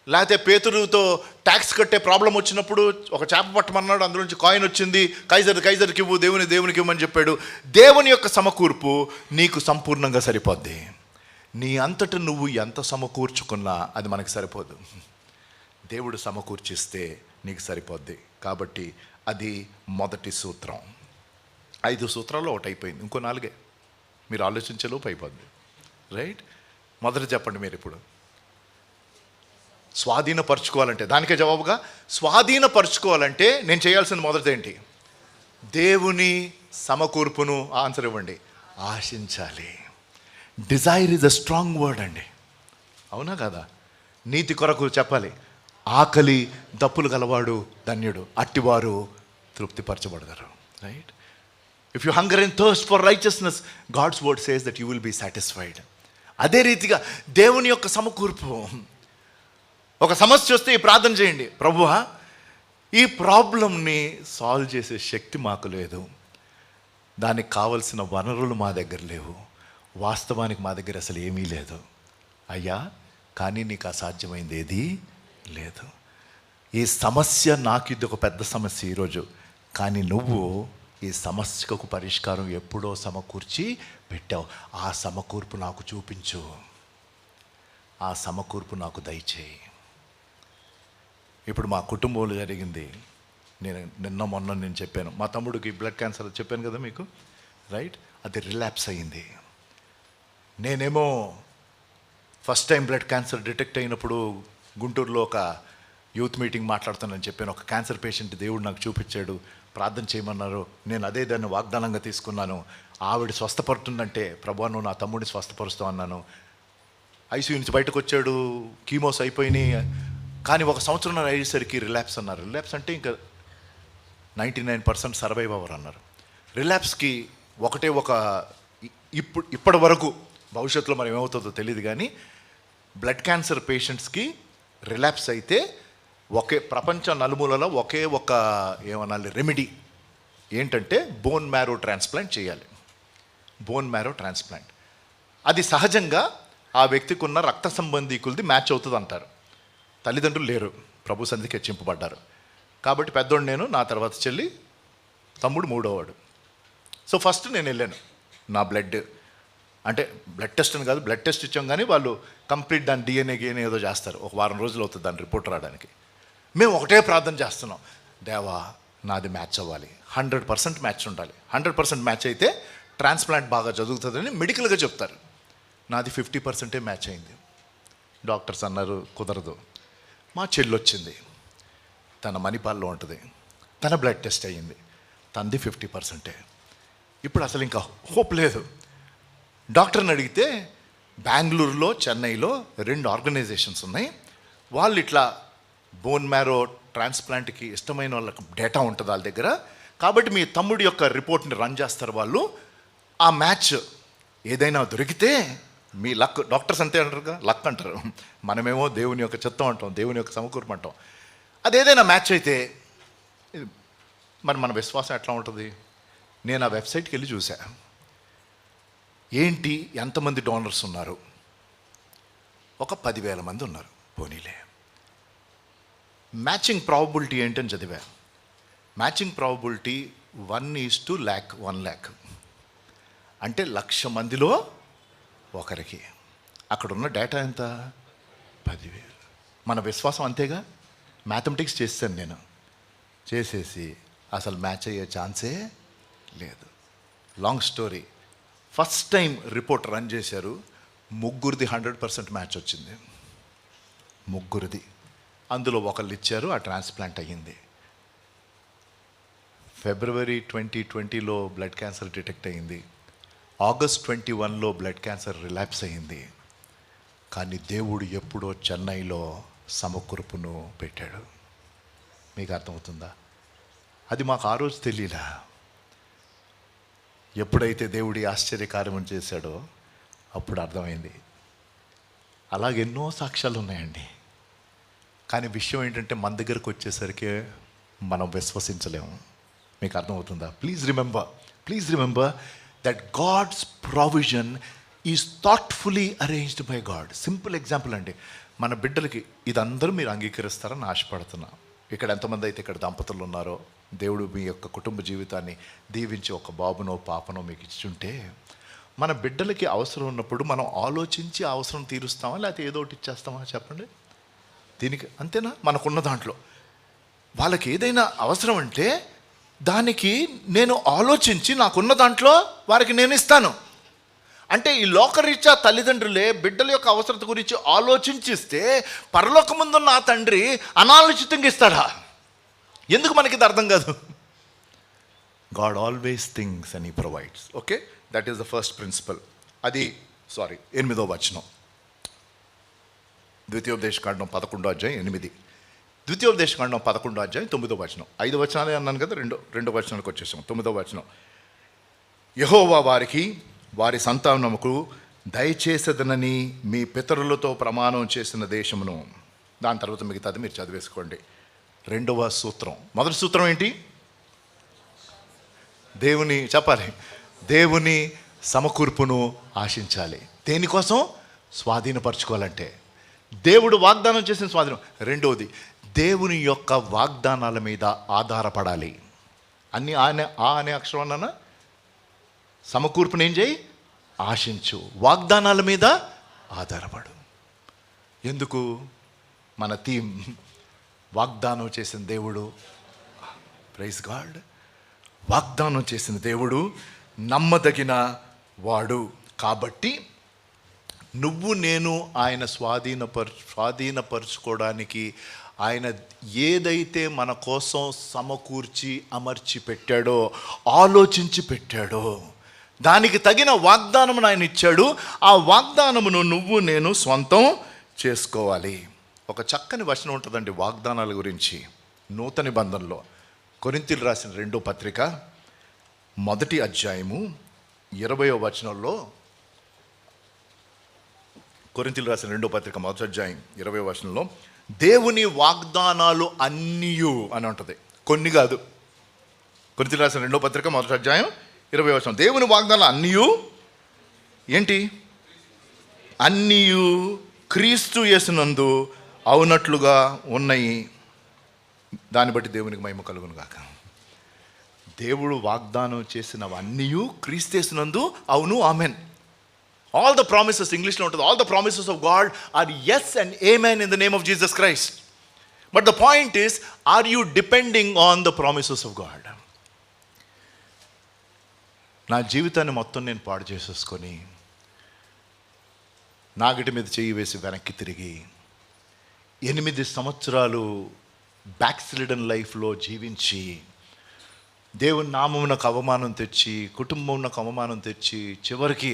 లేకపోతే పేతురుతో ట్యాక్స్ కట్టే ప్రాబ్లం వచ్చినప్పుడు ఒక చేప పట్టమన్నాడు, అందులోంచి కాయిన్ వచ్చింది, కైజర్కి ఇవ్వు, దేవునికి ఇవ్వమని చెప్పాడు. దేవుని యొక్క సమకూర్పు నీకు సంపూర్ణంగా సరిపోద్ది. నీ అంతట నువ్వు ఎంత సమకూర్చుకున్నా అది మనకు సరిపోదు. దేవుడు సమకూర్చిస్తే నీకు సరిపోద్ది. కాబట్టి అది మొదటి సూత్రం. 5 సూత్రాల్లో ఒకటి అయిపోయింది, ఇంకో 4 మీరు ఆలోచించేలోపు అయిపోద్ది. రైట్? మొదట చెప్పండి మీరు ఇప్పుడు. స్వాధీనపరచుకోవాలంటే, దానికే జవాబుగా, స్వాధీనపరచుకోవాలంటే నేను చేయాల్సిన మొదటి ఏంటి? దేవుని సమకూర్పును, ఆన్సర్ ఇవ్వండి, ఆశించాలి. Dzire is a strong word అండి, అవునా కదా? నీతి కొరకు చెప్పాలి, ఆకలి దప్పులు గలవాడు ధన్యుడు, అట్టివారు తృప్తిపరచబడతారు. Right? If you hunger and thirst for righteousness, God's word says that you will be satisfied. అదే రీతిగా దేవుని యొక్క సమకూర్పు. ఒక సమస్య వస్తే ఈ ప్రార్థన చేయండి, ప్రభువా ఈ ప్రాబ్లంని సాల్వ్ చేసే శక్తి మాకు లేదు, దానికి కావలసిన వనరులు మా దగ్గర లేవు, వాస్తవానికి మా దగ్గర అసలు ఏమీ లేదు అయ్యా, కానీ నీకు అసాధ్యమైంది ఏది లేదు. ఈ సమస్య నాకు ఇది ఒక పెద్ద సమస్య ఈరోజు, కానీ నువ్వు ఈ సమస్యకు పరిష్కారం ఎప్పుడో సమకూర్చి పెట్టావు. ఆ సమకూర్పు నాకు చూపించు, ఆ సమకూర్పు నాకు దయచేయి. ఇప్పుడు మా కుటుంబంలో జరిగింది, మొన్న నేను చెప్పాను, మా తమ్ముడికి బ్లడ్ క్యాన్సర్ చెప్పాను కదా మీకు, రైట్? అది రిలాప్స్ అయ్యింది. నేనేమో first time blood cancer detect అయినప్పుడు గుంటూరులో ఒక యూత్ మీటింగ్ మాట్లాడుతానని చెప్పాను. ఒక క్యాన్సర్ పేషెంట్ దేవుడు నాకు చూపించాడు, ప్రార్థన చేయమన్నారు. నేను అదే దాన్ని వాగ్దానంగా తీసుకున్నాను. ఆవిడ స్వస్థపడుతుందంటే, ప్రభువా నువ్వు నా తమ్ముడిని స్వస్థపరుస్తావు అన్నాను. ఐసీయూ నుంచి బయటకు వచ్చాడు, కీమోస్ అయిపోయినాయి, కానీ 1 సంవత్సరం అయ్యేసరికి రిలాప్స్ అన్నారు. రిలాప్స్ అంటే ఇంకా 99% సర్వైవ్ అవ్వరు అన్నారు. రిలాప్స్కి ఇప్పటి వరకు, భవిష్యత్తులో మరి ఏమవుతుందో తెలియదు, కానీ బ్లడ్ క్యాన్సర్ పేషెంట్స్కి రిలాప్స్ అయితే ప్రపంచ నలుమూలలో ఒకే ఒక ఏమనాలి రెమెడీ ఏంటంటే బోన్ మ్యారో ట్రాన్స్ప్లాంట్ చేయాలి. బోన్ మ్యారో ట్రాన్స్ప్లాంట్ అది సహజంగా ఆ వ్యక్తికి ఉన్న రక్త సంబంధీకులది మ్యాచ్ అవుతుంది అంటారు. తల్లిదండ్రులు లేరు, ప్రభు సన్నిధికి హెచ్చింపబడ్డారు. కాబట్టి పెద్దోడు నేను, నా తర్వాత చెల్లి, తమ్ముడు 3వవాడు. సో ఫస్ట్ నేను వెళ్ళాను, నా బ్లడ్ టెస్ట్ అని కాదు, బ్లడ్ టెస్ట్ ఇచ్చాం, కానీ వాళ్ళు కంప్లీట్ దాని DNA ఏదో చేస్తారు. ఒక వారం రోజులు అవుతుంది దాని రిపోర్ట్ రావడానికి. మేము ఒకటే ప్రార్థన చేస్తున్నాం, దేవా నాది మ్యాచ్ అవ్వాలి, 100% మ్యాచ్ ఉండాలి. 100% మ్యాచ్ అయితే ట్రాన్స్ప్లాంట్ బాగా జరుగుతుందని మెడికల్గా చెప్తారు. నాది 50% మ్యాచ్ అయింది. డాక్టర్స్ అన్నారు కుదరదు. మా చెల్లి వచ్చింది, తన మణిపాల్లో ఉంటుంది, తన బ్లడ్ టెస్ట్ అయ్యింది, తనది 50%. ఇప్పుడు అసలు ఇంకా హోప్ లేదు. డాక్టర్ని అడిగితే బెంగళూరులో, చెన్నైలో 2 ఆర్గనైజేషన్స్ ఉన్నాయి. వాళ్ళు ఇట్లా బోన్ మ్యారో ట్రాన్స్ప్లాంట్కి ఇష్టమైన వాళ్ళకి డేటా ఉంటుంది వాళ్ళ దగ్గర, కాబట్టి మీ తమ్ముడి యొక్క రిపోర్ట్ని రన్ చేస్తారు వాళ్ళు. ఆ మ్యాచ్ ఏదైనా దొరికితే మీ లక్, డాక్టర్స్ అంతే అంటారుగా, లక్ అంటారు, మనమేమో దేవుని యొక్క చిత్తం అంటాం, దేవుని యొక్క సమకూర్పు అంటాం. అదేదైనా మ్యాచ్ అయితే మరి మన విశ్వాసం ఎట్లా ఉంటుంది? నేను ఆ వెబ్సైట్కి వెళ్ళి చూసా, ఏంటి ఎంతమంది డోనర్స్ ఉన్నారు? 10,000 మంది ఉన్నారు. పోనీలే, మ్యాచింగ్ ప్రాబబిలిటీ ఏంటని చదివా. Matching probability 1:1,00,000. అంటే 1,00,000 మందిలో ఒకరికి. అక్కడ ఉన్న డేటా ఎంత? 10,000. మన విశ్వాసం అంతేగా. మ్యాథమెటిక్స్ చేశాను నేను, చేసేసి అసలు మ్యాచ్ అయ్యే ఛాన్సే లేదు. Long story, first time report run చేశారు, ముగ్గురిది 100% మ్యాచ్ వచ్చింది. ముగ్గురిది. అందులో ఒకళ్ళు ఇచ్చారు, ఆ ట్రాన్స్ప్లాంట్ అయ్యింది. ఫిబ్రవరి 2020లో బ్లడ్ క్యాన్సర్ డిటెక్ట్ అయ్యింది. ఆగస్ట్ 21లో బ్లడ్ క్యాన్సర్ రిలాప్స్ అయ్యింది. కానీ దేవుడు ఎప్పుడో చెన్నైలో సమకూర్పును పెట్టాడు. మీకు అర్థమవుతుందా? అది మాకు ఆ రోజు తెలియలా. ఎప్పుడైతే దేవుడి ఆశ్చర్యకార్యం చేశాడో అప్పుడు అర్థమైంది. అలాగే ఎన్నో సాక్ష్యాలు ఉన్నాయండి. కానీ విషయం ఏంటంటే మన దగ్గరకు వచ్చేసరికి మనం విశ్వసించలేము. మీకు అర్థమవుతుందా? Please remember that God's provision is thoughtfully arranged by God. Simple example అండి. మన బిడ్డలకి ఇదందరూ మీరు అంగీకరిస్తారని ఆశపడుతున్నా. ఇక్కడ ఎంతమంది అయితే ఇక్కడ దంపతులు ఉన్నారో, దేవుడు మీ యొక్క కుటుంబ జీవితాన్ని దీవించి ఒక బాబునో పాపనో మీకు ఇచ్చుంటే, మన బిడ్డలకి అవసరం ఉన్నప్పుడు మనం ఆలోచించి అవసరం తీరుస్తామా, లేకపోతే ఏదో ఒకటి ఇచ్చేస్తామా? చెప్పండి. దీనికి అంతేనా? మనకున్న దాంట్లో వాళ్ళకి ఏదైనా అవసరం అంటే దానికి నేను ఆలోచించి నాకున్న దాంట్లో వారికి నేను ఇస్తాను. అంటే ఈ లోకరీత్యా తల్లిదండ్రులే బిడ్డల యొక్క అవసరత గురించి ఆలోచించిస్తే పరలోకముందున్న ఆ తండ్రి అనాలోచితంగా ఇస్తాడా? ఎందుకు మనకి ఇది అర్థం కాదు? God always things and he provides. Okay, that is the first principle. అది 8వ వచనం, ద్వితీయోపదేశకాండం 11:8. ద్వితీయోపదేశకాండం 11:9వ వచనం. 5 వచనాలే అన్నాను కదా, రెండు వచనాలకు వచ్చేసాం. 9వ వచనం, యెహోవా వారికి వారి సంతానముకు దయచేసేదనని మీ పితరులతో ప్రమాణం చేసిన దేశమును. దాని తర్వాత మిగతాది మీరు చదివేసుకోండి. 2వ సూత్రం. మొదటి సూత్రం ఏంటి? దేవుని చెప్పాలి, దేవుని సమకూర్పును ఆశించాలి. దేనికోసం? స్వాధీనపరచుకోవాలంటే, దేవుడు వాగ్దానం చేసిన స్వాధీనం. రెండవది, దేవుని యొక్క వాగ్దానాల మీద ఆధారపడాలి. అన్ని అనే అక్షరం అన్నా, సమకూర్పును ఏం చేయి? ఆశించు. వాగ్దానాల మీద ఆధారపడు. ఎందుకు? మన థీమ్ వాగ్దానం చేసిన దేవుడు. Praise God. వాగ్దానం చేసిన దేవుడు నమ్మదగిన వాడు. కాబట్టి నువ్వు నేను ఆయన స్వాధీనపరుచుకోవడానికి ఆయన ఏదైతే మన కోసం సమకూర్చి అమర్చి పెట్టాడో, ఆలోచించి పెట్టాడో, దానికి తగిన వాగ్దానమును ఆయన ఇచ్చాడు. ఆ వాగ్దానమును నువ్వు నేను స్వంతం చేసుకోవాలి. ఒక చక్కని వచనం ఉంటుందండి వాగ్దానాల గురించి నూతన నిబంధనలో. కొరింథీయులకు రాసిన 2వ పత్రిక 1వ అధ్యాయము 20వ వచనంలో, కొరింథీయులకు రాసిన 2వ పత్రిక 1వ అధ్యాయం 20వ వచనంలో, దేవుని వాగ్దానాలు అన్నీయు అని ఉంటుంది, కొన్ని కాదు. కొరింథీయులకు రాసిన 2వ పత్రిక 1వ అధ్యాయం 20వ వచనం, దేవుని వాగ్దానాలు అన్నీయు ఏంటి? అన్నీయు క్రీస్తు యేసునందు అవునట్లుగా ఉన్నాయి. దాన్ని బట్టి దేవునికి మహిమ కలుగును గాక. దేవుడు వాగ్దానం చేసినవన్నీయు క్రీస్తు యేసునందు అవును, ఆమెన్. All the promises, ఇంగ్లీష్లో ఉంటుంది, all the promises of God are yes and amen in the name of Jesus Christ. But the point is, are you depending on the promises of God? నా జీవితాన్ని మొత్తం నేను పాడు చేసేసుకొని నాగిటి మీద చెయ్యి వేసి వెనక్కి తిరిగి 8 సంవత్సరాలు బ్యాక్ స్లిడన్ లైఫ్లో జీవించి దేవుని నామమునకు అవమానం తెచ్చి, కుటుంబమునకు అవమానం తెచ్చి, చివరికి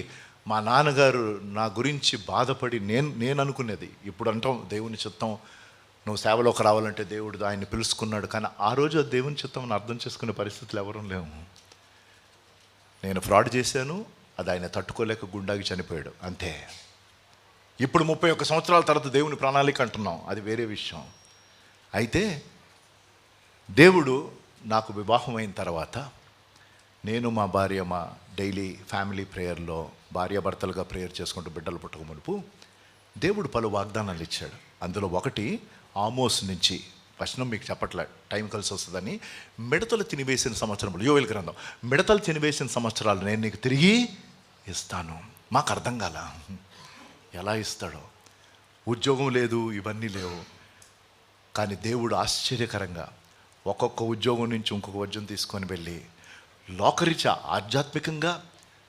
మా నాన్నగారు నా గురించి బాధపడి నేను అనుకునేది, ఇప్పుడు అంటాం దేవుని చిత్తం, నువ్వు సేవలోకి రావాలంటే దేవుడు ఆయన్ని పిలుచుకున్నాడు. కానీ ఆ రోజు అది దేవుని చిత్తం అని అర్థం చేసుకునే పరిస్థితులు ఎవరూ లేవు. నేను ఫ్రాడ్ చేశాను, అది ఆయన తట్టుకోలేక గుండాకి చనిపోయాడు, అంతే. ఇప్పుడు 31 సంవత్సరాల తర్వాత దేవుని ప్రణాళిక అంటున్నాం, అది వేరే విషయం. అయితే దేవుడు నాకు వివాహం అయిన తర్వాత నేను మా భార్య మా డైలీ ఫ్యామిలీ ప్రేయర్లో భార్యాభర్తలుగా ప్రేయర్ చేసుకుంటూ బిడ్డలు పుట్టక మునుపు దేవుడు పలు వాగ్దానాలు ఇచ్చాడు. అందులో ఒకటి ఆమోస్ నుంచి వచనం మీకు చెప్పట్లే, టైం కలిసి వస్తుందని. మిడతలు తినివేసిన సంవత్సరములు, యోవేలు గ్రంథం, మిడతలు తినివేసిన సంవత్సరాలు నేను నీకు తిరిగి ఇస్తాను. మాకు అర్థం కాల ఎలా ఇస్తాడో. ఉద్యోగం లేదు, ఇవన్నీ లేవు, కానీ దేవుడు ఆశ్చర్యకరంగా ఒక్కొక్క ఉద్యోగం నుంచి ఇంకొక ఉద్యోగం తీసుకొని వెళ్ళి లోకరీత్యా ఆధ్యాత్మికంగా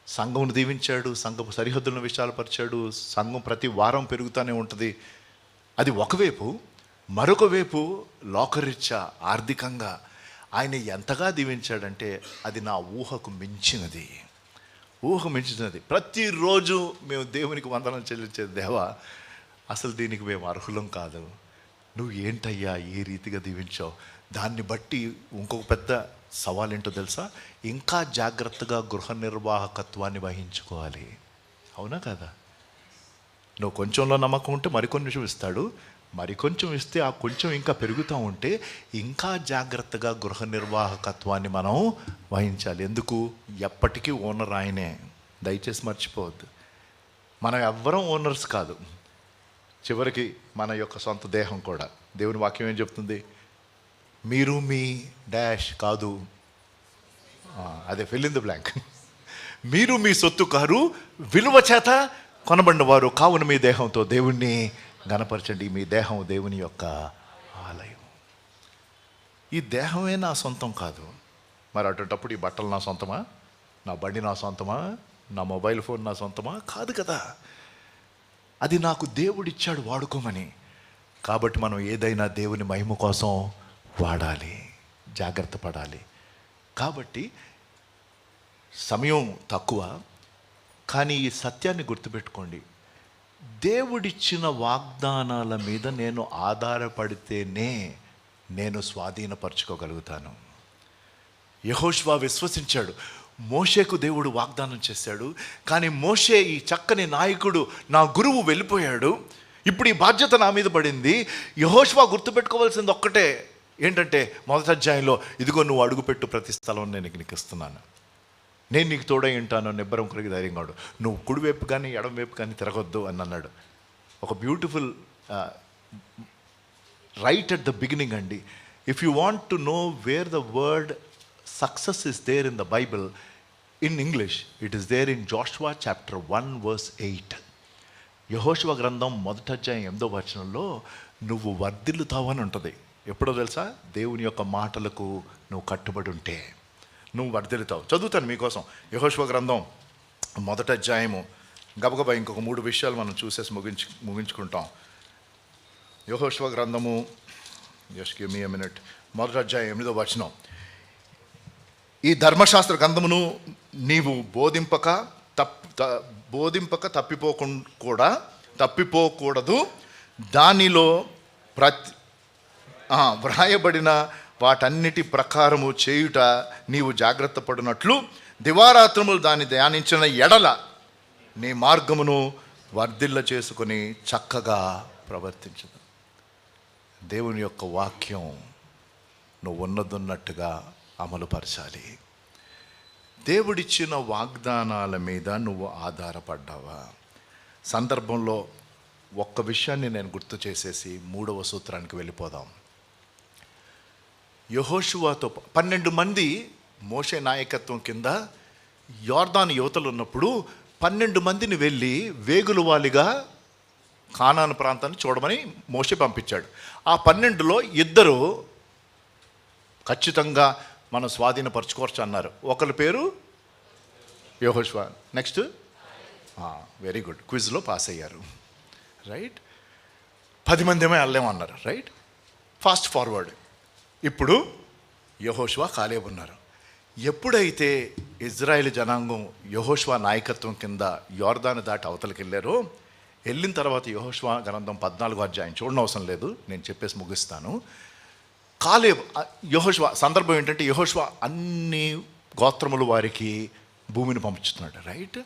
సంఘమును దీవించాడు, సంఘపు సరిహద్దులను విశాలపరిచాడు. సంఘం ప్రతి వారం పెరుగుతూనే ఉంటుంది. అది ఒకవైపు. మరొక వైపు లోకరీత్యా ఆర్థికంగా ఆయన ఎంతగా దీవించాడంటే అది నా ఊహకు మించినది. ప్రతిరోజు మేము దేవునికి వందనం చెల్లించేది, దేవా అసలు దీనికి మేము అర్హులం కాదు, నువ్వు ఏంటయ్యా ఏ రీతిగా దీవించావు. దాన్ని బట్టి ఇంకొక పెద్ద సవాల్ ఏంటో తెలుసా? ఇంకా జాగ్రత్తగా గృహ నిర్వాహకత్వాన్ని వహించుకోవాలి. అవునా కదా? నువ్వు కొంచెంలో నమ్మకం ఉంటే మరికొంచెం ఇస్తాడు, మరికొంచెం ఇస్తే ఆ కొంచెం ఇంకా పెరుగుతూ ఉంటే ఇంకా జాగ్రత్తగా గృహ నిర్వాహకత్వాన్ని మనం వహించాలి. ఎందుకు? ఎప్పటికీ ఓనర్ ఆయనే, దయచేసి మర్చిపోవద్దు. మనం ఎవ్వరం ఓనర్స్ కాదు. చివరికి మన యొక్క సొంత దేహం కూడా. దేవుని వాక్యం ఏం చెప్తుంది? మీరు మీ డాష్ కాదు, అదే ఫిల్ ఇన్ ది బ్లాంక్. మీరు మీ సొత్తు కారు, విలువ చేత కొనబడిన వారు, కావున మీ దేహంతో దేవుణ్ణి గణపరచండి. మీ దేహం దేవుని యొక్క ఆలయం. ఈ దేహమే నా సొంతం కాదు. మరి అటువంటప్పుడు ఈ బట్టలు నా సొంతమా? నా బండి నా సొంతమా? నా మొబైల్ ఫోన్ నా సొంతమా? కాదు కదా. అది నాకు దేవుడిచ్చాడు వాడుకోమని. కాబట్టి మనం ఏదైనా దేవుని మహిమ కోసం వాడాలి, జాగ్రత్త పడాలి. కాబట్టి సమయం తక్కువ, కానీ ఈ సత్యాన్ని గుర్తుపెట్టుకోండి. దేవుడిచ్చిన వాగ్దానాల మీద నేను ఆధారపడితేనే నేను స్వాధీనపరచుకోగలుగుతాను. యెహోషువ విశ్వసించాడు. మోషేకు దేవుడు వాగ్దానం చేశాడు, కానీ మోషే ఈ చక్కని నాయకుడు, నా గురువు వెళ్ళిపోయాడు, ఇప్పుడు ఈ బాధ్యత నా మీద పడింది. యెహోషువ గుర్తుపెట్టుకోవాల్సింది ఒక్కటే, ఏంటంటే మొదటి అధ్యాయంలో, ఇదిగో నువ్వు అడుగుపెట్టు ప్రతి స్థలం నేను నీకు ఇస్తున్నాను, నేను నీకు తోడై ఉంటాను, నిబ్బరం కొరికి ధైర్యంగా వాడు, నువ్వు కుడివైపు కానీ ఎడమవైపు కానీ తిరగొద్దు అని అన్నాడు. ఒక beautiful right at the beginning అండి. If you want to know where the word success is there in the Bible, in English it is there in Joshua chapter 1 verse 8. యెహోషువ గ్రంథం మొదటి అధ్యాయం 8వ వచనంలో నువ్వు వర్ధిల్లుతావు అని ఉంటుంది. ఎప్పుడో తెలుసా? దేవుని యొక్క మాటలకు నువ్వు కట్టుబడి ఉంటే నువ్వు వర్ధిల్లుతావు. చదువుతాను మీకోసం యెహోషువ గ్రంథం మొదటి అధ్యాయము. గబగబా ఇంకొక 3 విషయాలు మనం చూసేసి ముగించుకుంటాం. యెహోషువ గ్రంథము, just give me a minute, మొదటి అధ్యాయం 8వ వచనం. ఈ ధర్మశాస్త్ర గ్రంథమును నీవు బోధింపక తప్పిపోకూడదు. దానిలో వ్రాయబడిన వాటన్నిటి ప్రకారము చేయుట నీవు జాగ్రత్త పడినట్లు దివారాత్రములు దాన్ని ధ్యానించిన ఎడల నీ మార్గమును వర్ధిల్ల చేసుకొని చక్కగా ప్రవర్తించదు. దేవుని యొక్క వాక్యం నువ్వు ఉన్నదున్నట్టుగా అమలుపరచాలి. దేవుడిచ్చిన వాగ్దానాల మీద నువ్వు ఆధారపడ్డావా? సందర్భంలో ఒక్క విషయాన్ని నేను గుర్తు చేసేసి 3వ సూత్రానికి వెళ్ళిపోదాం. యెహోషువతో 12 మంది మోషే నాయకత్వం కింద యోర్దాను యువతలు ఉన్నప్పుడు 12 మందిని వెళ్ళి వేగులవాలిగా కానాను ప్రాంతాన్ని చూడమని మోషే పంపించాడు. ఆ 12లో 2 ఖచ్చితంగా మనం స్వాధీనపరచుకోవచ్చు అన్నారు. ఒకరి పేరు యెహోషువ, నెక్స్ట్ వెరీ గుడ్, క్విజ్లో పాస్ అయ్యారు, రైట్. 10 మంది ఏమో వెళ్ళలేమన్నారు, రైట్. ఫాస్ట్ ఫార్వర్డ్, ఇప్పుడు యెహోషువ, కాలేబు ఉన్నారు. ఎప్పుడైతే ఇజ్రాయేల్ జనాంగం యెహోషువ నాయకత్వం కింద యోర్దాను దాటి అవతలకి వెళ్ళారో, వెళ్ళిన తర్వాత యెహోషువ గ్రంథం 14వ అధ్యాయం చూడనవసరం అవసరం లేదు, నేను చెప్పేసి ముగిస్తాను. కాలేబు, యెహోషువ సందర్భం ఏంటంటే యెహోషువ అన్ని గోత్రముల వారికి భూమిని పంపుతున్నాడు, రైట్.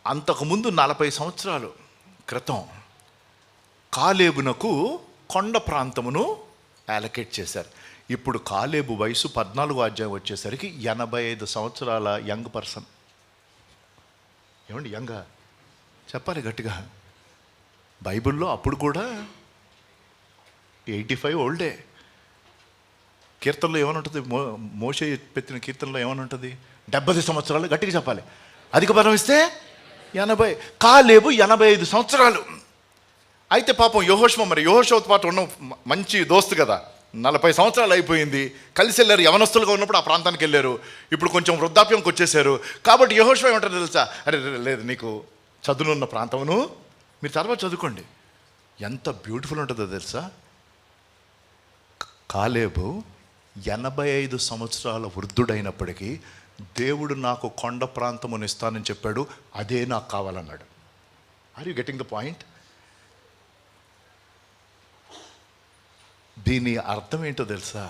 అంతకుముందు 40 సంవత్సరాల క్రితం కాలేబునకు కొండ ప్రాంతమును అలొకేట్ చేశారు. ఇప్పుడు కాలేబు వయసు 14వ అధ్యాయం వచ్చేసరికి 85 సంవత్సరాల యంగ్ పర్సన్. ఏమండి యంగా చెప్పాలి గట్టిగా. బైబిల్లో అప్పుడు కూడా 85 ఓల్డే. కీర్తనలో ఏమని ఉంటుంది, మోషే పెట్టిన కీర్తనలో ఏమని ఉంటుంది, 70 సంవత్సరాలు, గట్టిగా చెప్పాలి. అధిక బలం ఇస్తే 80. కాలేబు 85 సంవత్సరాలు. అయితే పాపం యెహోషువ, మరి యెహోషువతో పాటు ఉన్న మంచి దోస్తు కదా, 40 సంవత్సరాలు అయిపోయింది, కలిసి వెళ్ళారు, యవనస్తులుగా ఉన్నప్పుడు ఆ ప్రాంతానికి వెళ్ళారు, ఇప్పుడు కొంచెం వృద్ధాప్యంకి వచ్చేసారు. కాబట్టి యెహోషువ ఏమంటారు తెలుసా, అరే లేదు నీకు చదువునున్న ప్రాంతమును, మీరు తర్వాత చదువుకోండి. ఎంత బ్యూటిఫుల్ ఉంటుందో తెలుసా. కాలేబు 85 సంవత్సరాల వృద్ధుడైనప్పటికీ దేవుడు నాకు కొండ ప్రాంతమును ఇస్తానని చెప్పాడు, అదే నాకు కావాలన్నాడు. Are you getting the point? దీని అర్థం ఏంటో తెలుసా,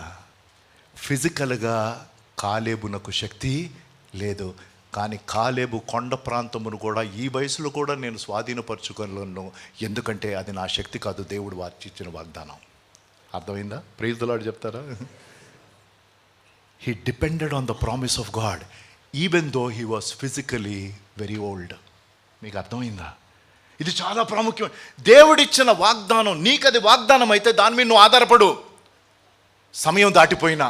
ఫిజికల్గా కాలేబునకు శక్తి లేదు, కానీ కాలేబు కొండ ప్రాంతమును కూడా ఈ వయసులో కూడా నేను స్వాధీనపరచుకోలేను, ఎందుకంటే అది నా శక్తి కాదు, దేవుడు వారిచ్చిన వాగ్దానం. అర్థమైందా? ప్రైజ్ ది లార్డ్ చెప్తారా? He depended on the promise of God even though he was physically very old. మీకు అర్థమైందా? ఇది చాలా ప్రాముఖ్యం. దేవుడిచ్చిన వాగ్దానం, నీకు అది వాగ్దానం అయితే దాని మీద నువ్వు ఆధారపడు. సమయం దాటిపోయినా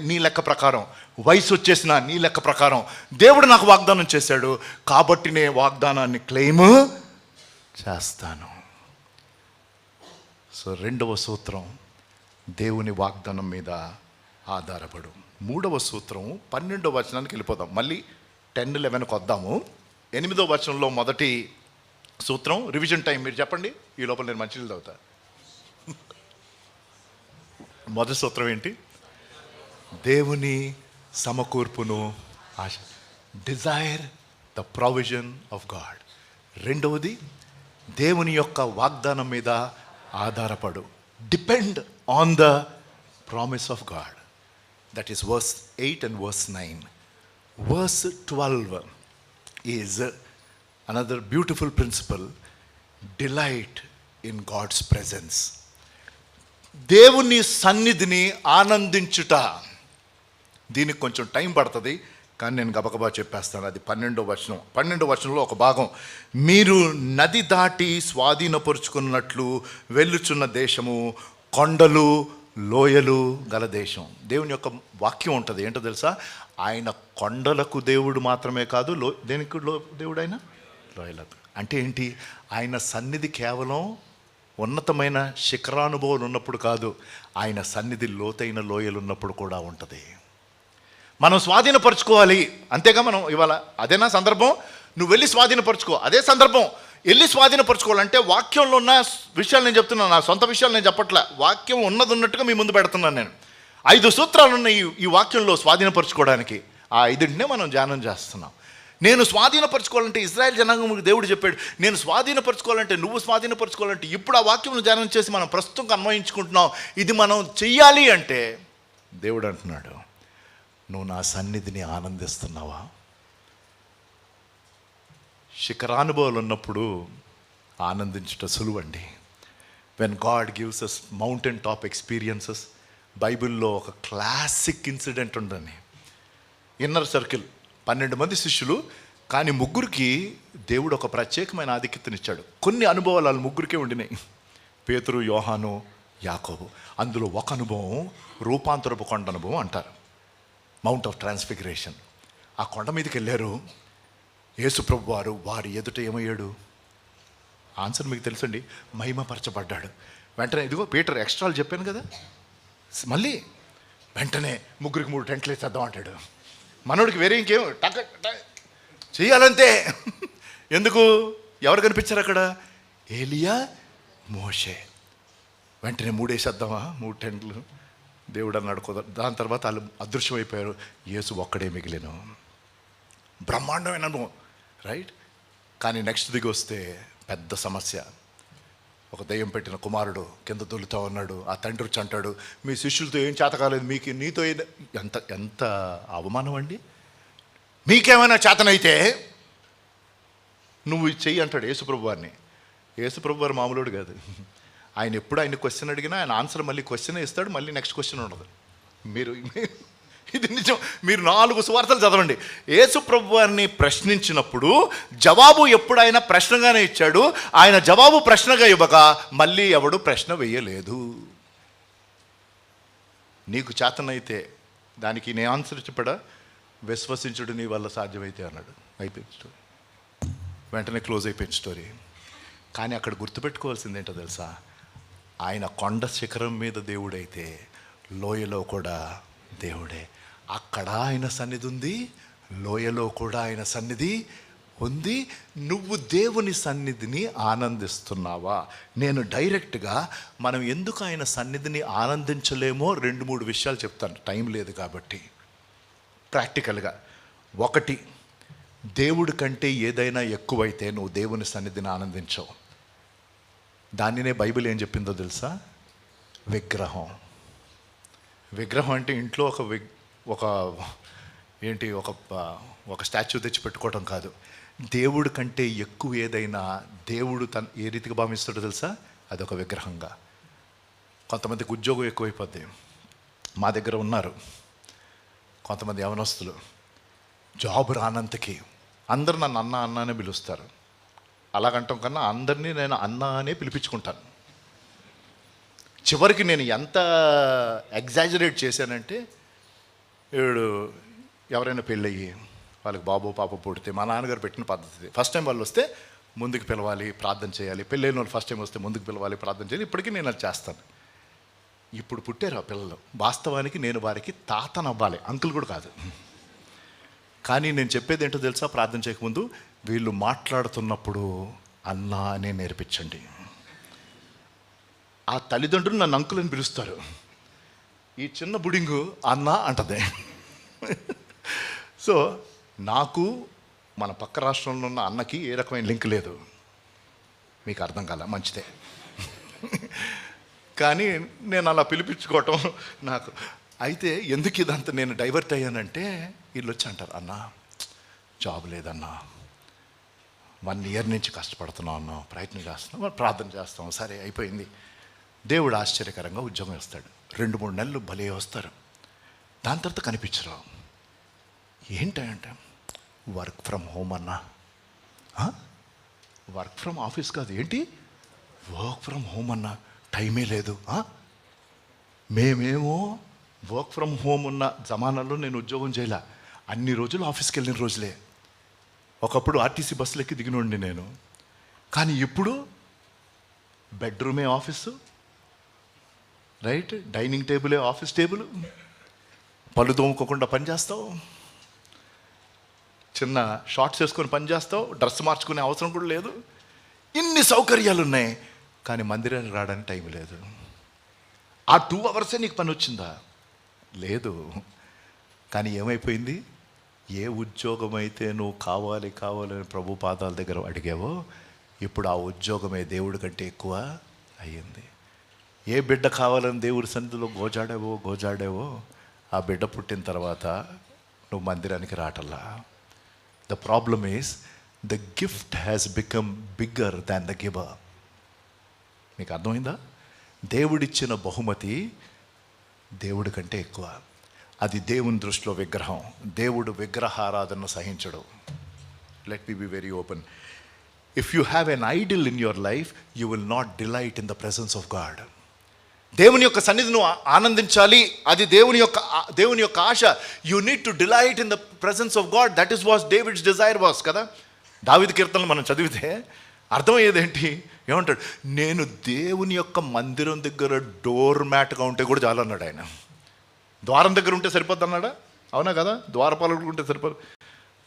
నీ లెక్క ప్రకారం, వయసు వచ్చేసిన నీ లెక్క ప్రకారం దేవుడు నాకు వాగ్దానం చేశాడు, కాబట్టి నేను వాగ్దానాన్ని క్లెయిమ్ చేస్తాను. సో రెండవ సూత్రం, దేవుని వాగ్దానం మీద ఆధారపడు. మూడవ సూత్రం 12వ వచనానికి వెళ్ళిపోదాం. మళ్ళీ 10-11కి వద్దాము. 8వ వచనంలో మొదటి సూత్రం, రివిజన్ టైం మీరు చెప్పండి, ఈ లోపల నేను మంచినీళ్ళు తాగుతా. మొదటి సూత్రం ఏంటి? దేవుని సమకూర్పును ఆశ, desire the provision of God. రెండవది, దేవుని యొక్క వాగ్దానం మీద ఆధారపడు, depend on the promise of God. That is verse 8 and verse 9. Verse 12 is another beautiful principle, delight in God's presence. దేవుని సన్నిధిని ఆనందించుట. దీనికి కొంచెం టైం పడుతుంది, కానీ నేను గబగబా చెప్పేస్తాను. అది 12వ వచనం. 12వ వచనంలో ఒక భాగం, మీరు నది దాటి స్వాధీనపరుచుకున్నట్లు వెళ్ళుచున్న దేశము కొండలు లోయలు గల దేశం. దేవుని యొక్క వాక్యం ఉంటుంది, ఏంటో తెలుసా, ఆయన కొండలకు దేవుడు మాత్రమే కాదు, దేనికి దేవుడు ఆయన లోయలకు. అంటే ఏంటి, ఆయన సన్నిధి కేవలం ఉన్నతమైన శిఖరానుభవాలు ఉన్నప్పుడు కాదు, ఆయన సన్నిధి లోతైన లోయలు ఉన్నప్పుడు కూడా ఉంటుంది. మనం స్వాధీనపరచుకోవాలి, అంతేగా. మనం ఇవాళ అదేనా సందర్భం, నువ్వు వెళ్ళి స్వాధీనపరచుకో, అదే సందర్భం. వెళ్ళి స్వాధీనపరచుకోవాలంటే వాక్యంలో ఉన్న విషయాలు నేను చెప్తున్నాను, నా సొంత విషయాలు నేను చెప్పట్లే, వాక్యం ఉన్నది ఉన్నట్టుగా మీ ముందు పెడుతున్నాను నేను. 5 సూత్రాలు ఉన్నాయి ఈ వాక్యంలో స్వాధీనపరచుకోవడానికి. ఆ 5ంటినే మనం ధ్యానం చేస్తున్నాం. నేను స్వాధీనపరచుకోవాలంటే, ఇజ్రాయెల్ జనాంగముకు దేవుడు చెప్పాడు, నేను స్వాధీనపరచుకోవాలంటే, నువ్వు స్వాధీనపరచుకోవాలంటే, ఇప్పుడు ఆ వాక్యం ధ్యానం చేసి మనం ప్రస్తుతం అన్వయించుకుంటున్నాం. ఇది మనం చెయ్యాలి అంటే దేవుడు అంటున్నాడు, నువ్వు నా సన్నిధిని ఆనందిస్తున్నావా? శిఖరానుభవాలు ఉన్నప్పుడు ఆనందించుట సులువండి. When God gives us mountain top experiences. బైబిల్లో ఒక క్లాసిక్ ఇన్సిడెంట్ ఉందని, ఇన్నర్ సర్కిల్ 12 మంది శిష్యులు, కానీ 3కి దేవుడు ఒక ప్రత్యేకమైన ఆధిక్యతనిచ్చాడు. కొన్ని అనుభవాలు వాళ్ళు 3కే ఉండినాయి, పేతురు, యోహాను, యాకోబు. అందులో ఒక అనుభవం రూపాంతరపు కొండ అనుభవం అంటారు, మౌంట్ ఆఫ్ ట్రాన్స్ఫిగరేషన్. ఆ కొండ మీదకి వెళ్ళారు. యేసు ప్రభు వారి ఎదుట ఏమయ్యాడు? ఆన్సర్ మీకు తెలుసండి, మహిమపరచబడ్డాడు. వెంటనే ఇదిగో పీటర్, ఎక్స్ట్రాలు చెప్పాను కదా, మళ్ళీ వెంటనే 3కి 3 టెంట్లు వేసేద్దాం అంటాడు. మనోడికి వేరే ఇంకేం చెయ్యాలంతే. ఎందుకు? ఎవరు కనిపించారు అక్కడ? ఏలియా, మోషే. వెంటనే 3 వేసేద్దామా, 3 టెంట్లు. దేవుడు అన్నాడు కుదరదు. దాని తర్వాత వాళ్ళు అదృశ్యమైపోయారు, యేసు ఒక్కడే మిగిలిను. బ్రహ్మాండమైన అనుభవం, రైట్? కానీ నెక్స్ట్ దిగి వస్తే పెద్ద సమస్య. ఒక దయ్యం పెట్టిన కుమారుడు కింద దొలుతా ఉన్నాడు. ఆ తండ్రి వచ్చి అంటాడు, మీ శిష్యులతో ఏం చేత కాలేదు, మీకు నీతో ఎంత ఎంత అవమానం అండి, మీకేమైనా చేతనైతే నువ్వు చెయ్యి అంటాడు యేసుప్రభు వారిని. యేసుప్రభు వారు మామూలుడు కాదు. ఆయన ఎప్పుడు ఆయన క్వశ్చన్ అడిగినా ఆయన ఆన్సర్ మళ్ళీ క్వశ్చన్ ఇస్తాడు, మళ్ళీ నెక్స్ట్ క్వశ్చన్ ఉండదు. మీరు ఇది నిజం. మీరు 4 సువార్తలు చదవండి. యేసు ప్రభు వారిని ప్రశ్నించినప్పుడు జవాబు ఎప్పుడు ఆయన ప్రశ్నగానే ఇచ్చాడు. ఆయన జవాబు ప్రశ్నగా ఇవ్వక మళ్ళీ ఎవడు ప్రశ్న వేయలేదు. నీకు చేతనైతే దానికి నేను ఆన్సర్ చెప్పడా, విశ్వసించుడు నీ వల్ల సాధ్యమైతే అన్నాడు. అయిపోయింది స్టోరీ, వెంటనే క్లోజ్ అయిపోయింది స్టోరీ. కానీ అక్కడ గుర్తుపెట్టుకోవాల్సింది ఏంటో తెలుసా, ఆయన కొండ శిఖరం మీద దేవుడైతే లోయలో కూడా దేవుడే. అక్కడ ఆయన సన్నిధి ఉంది, లోయలో కూడా ఆయన సన్నిధి ఉంది. నువ్వు దేవుని సన్నిధిని ఆనందిస్తున్నావా? నేను డైరెక్ట్గా మనం ఎందుకు ఆయన సన్నిధిని ఆనందించలేమో 2-3 విషయాలు చెప్తాను, టైం లేదు కాబట్టి. ప్రాక్టికల్గా, 1, దేవుడి కంటే ఏదైనా ఎక్కువైతే నువ్వు దేవుని సన్నిధిని ఆనందించవు. దానినే బైబిల్ ఏం చెప్పిందో తెలుసా? విగ్రహం. విగ్రహం అంటే ఇంట్లో ఒక స్టాచ్యూ తెచ్చి పెట్టుకోవటం కాదు. దేవుడి కంటే ఎక్కువ ఏదైనా దేవుడు ఏ రీతిగా భావిస్తాడో తెలుసా? అదొక విగ్రహంగా. కొంతమందికి ఉద్యోగం ఎక్కువైపోద్ది. మా దగ్గర ఉన్నారు కొంతమంది యవనస్తులు, జాబ్ రానంతకి అందరూ నన్ను అన్న అనే పిలుస్తారు. అలాగంటాం కన్నా అందరినీ నేను అన్న అనే పిలిపించుకుంటాను. చివరికి నేను ఎంత ఎగ్జాజరేట్ చేశానంటే, ఎవరైనా పెళ్ళయ్యి వాళ్ళకి బాబు పాప పుడితే మా నాన్నగారు పెట్టిన పద్ధతి, ఫస్ట్ టైం వాళ్ళు వస్తే ముందుకు పిలవాలి, ప్రార్థన చేయాలి. పెళ్ళైన వాళ్ళు ఫస్ట్ టైం వస్తే ముందుకు పిలవాలి, ప్రార్థన చేయాలి. ఇప్పటికీ నేను అది చేస్తాను. ఇప్పుడు పుట్టారు ఆ పిల్లలు, వాస్తవానికి నేను వారికి తాతనవ్వాలి, అంకుల్ కూడా కాదు. కానీ నేను చెప్పేది ఏంటో తెలుసా? ప్రార్థన చేయకముందు వీళ్ళు మాట్లాడుతున్నప్పుడు అన్నా అనే నేర్పించండి. ఆ తల్లిదండ్రులు నన్ను అంకుల్ అని పిలుస్తారు, ఈ చిన్న బుడింగు అన్నా అంటది. సో నాకు మన పక్క రాష్ట్రంలో ఉన్న అన్నకి ఏ రకమైన లింక్ లేదు. మీకు అర్థం కాల, మంచిదే. కానీ నేను అలా పిలిపించుకోవటం నాకు అయితే ఎందుకు ఇదంతా నేను డైవర్ట్ అయ్యానంటే, వీళ్ళు వచ్చి అంటారు, అన్నా జాబ్ లేదన్నా, 1 ఇయర్ నుంచి కష్టపడుతున్నాం అన్నా, ప్రయత్నం చేస్తున్నాం, ప్రార్థన చేస్తాం, సరే అయిపోయింది. దేవుడు ఆశ్చర్యకరంగా ఉద్యోగం ఇస్తాడు. 2-3 నెలలు భలే వస్తారు, దాని తర్వాత కనిపించరు. ఏంటంటే వర్క్ ఫ్రమ్ హోమ్ అన్నా. వర్క్ ఫ్రమ్ ఆఫీస్ కాదు, ఏంటి వర్క్ ఫ్రమ్ హోమ్ అన్నా, టైమే లేదు. మేమేమో వర్క్ ఫ్రమ్ హోమ్ ఉన్న జమానాల్లో నేను ఉద్యోగం చేయలే, అన్ని రోజులు ఆఫీస్కి వెళ్ళిన రోజులే. ఒకప్పుడు ఆర్టీసీ బస్సులెక్కి దిగినండి నేను. కానీ ఇప్పుడు బెడ్రూమే ఆఫీసు, రైట్, డైనింగ్ టేబులే ఆఫీస్ టేబుల్, పళ్ళు తోముకోకుండా పనిచేస్తావు, చిన్న షార్ట్స్ వేసుకొని పనిచేస్తావు, డ్రెస్ మార్చుకునే అవసరం కూడా లేదు. ఇన్ని సౌకర్యాలు ఉన్నాయి, కానీ మందిరానికి రావడానికి టైం లేదు. ఆ 2 అవర్సే నీకు పని వచ్చిందా? లేదు. కానీ ఏమైపోయింది? ఏ ఉద్యోగం అయితే నువ్వు కావాలని ప్రభు పాదాల దగ్గర అడిగావో, ఇప్పుడు ఆ ఉద్యోగమే దేవుడి కంటే ఎక్కువ అయ్యింది. ఏ బిడ్డ కావాలని దేవుడి సన్నిధిలో గోజాడావో ఆ బిడ్డ పుట్టిన తర్వాత నువ్వు మందిరానికి రావటల్లా. The problem is the gift has become bigger than the giver. మీకు అర్థమైందా? దేవుడిచ్చిన బహుమతి దేవుడి కంటే ఎక్కువ. అది దేవుని దృష్టిలో విగ్రహం. దేవుడు విగ్రహారాధన సహించడు. Let me be very open. If you have an idol in your life, you will not delight in the presence of God. దేవుని యొక్క సన్నిధిని నువ్వు ఆనందించాలి, అది దేవుని యొక్క ఆశ. You need to delight in the presence of God. That is was David's desire was కదా. దావీదు కీర్తనలు మనం చదివితే అర్థమయ్యేదేంటి? ఏమంటాడు? నేను దేవుని యొక్క మందిరం దగ్గర డోర్ మ్యాట్గా ఉంటే కూడా చాలు అన్నాడు ఆయన. ద్వారం దగ్గర ఉంటే సరిపోద్ది అన్నాడా? అవునా కదా? ద్వారపాలకుడు ఉంటే సరిపోదు.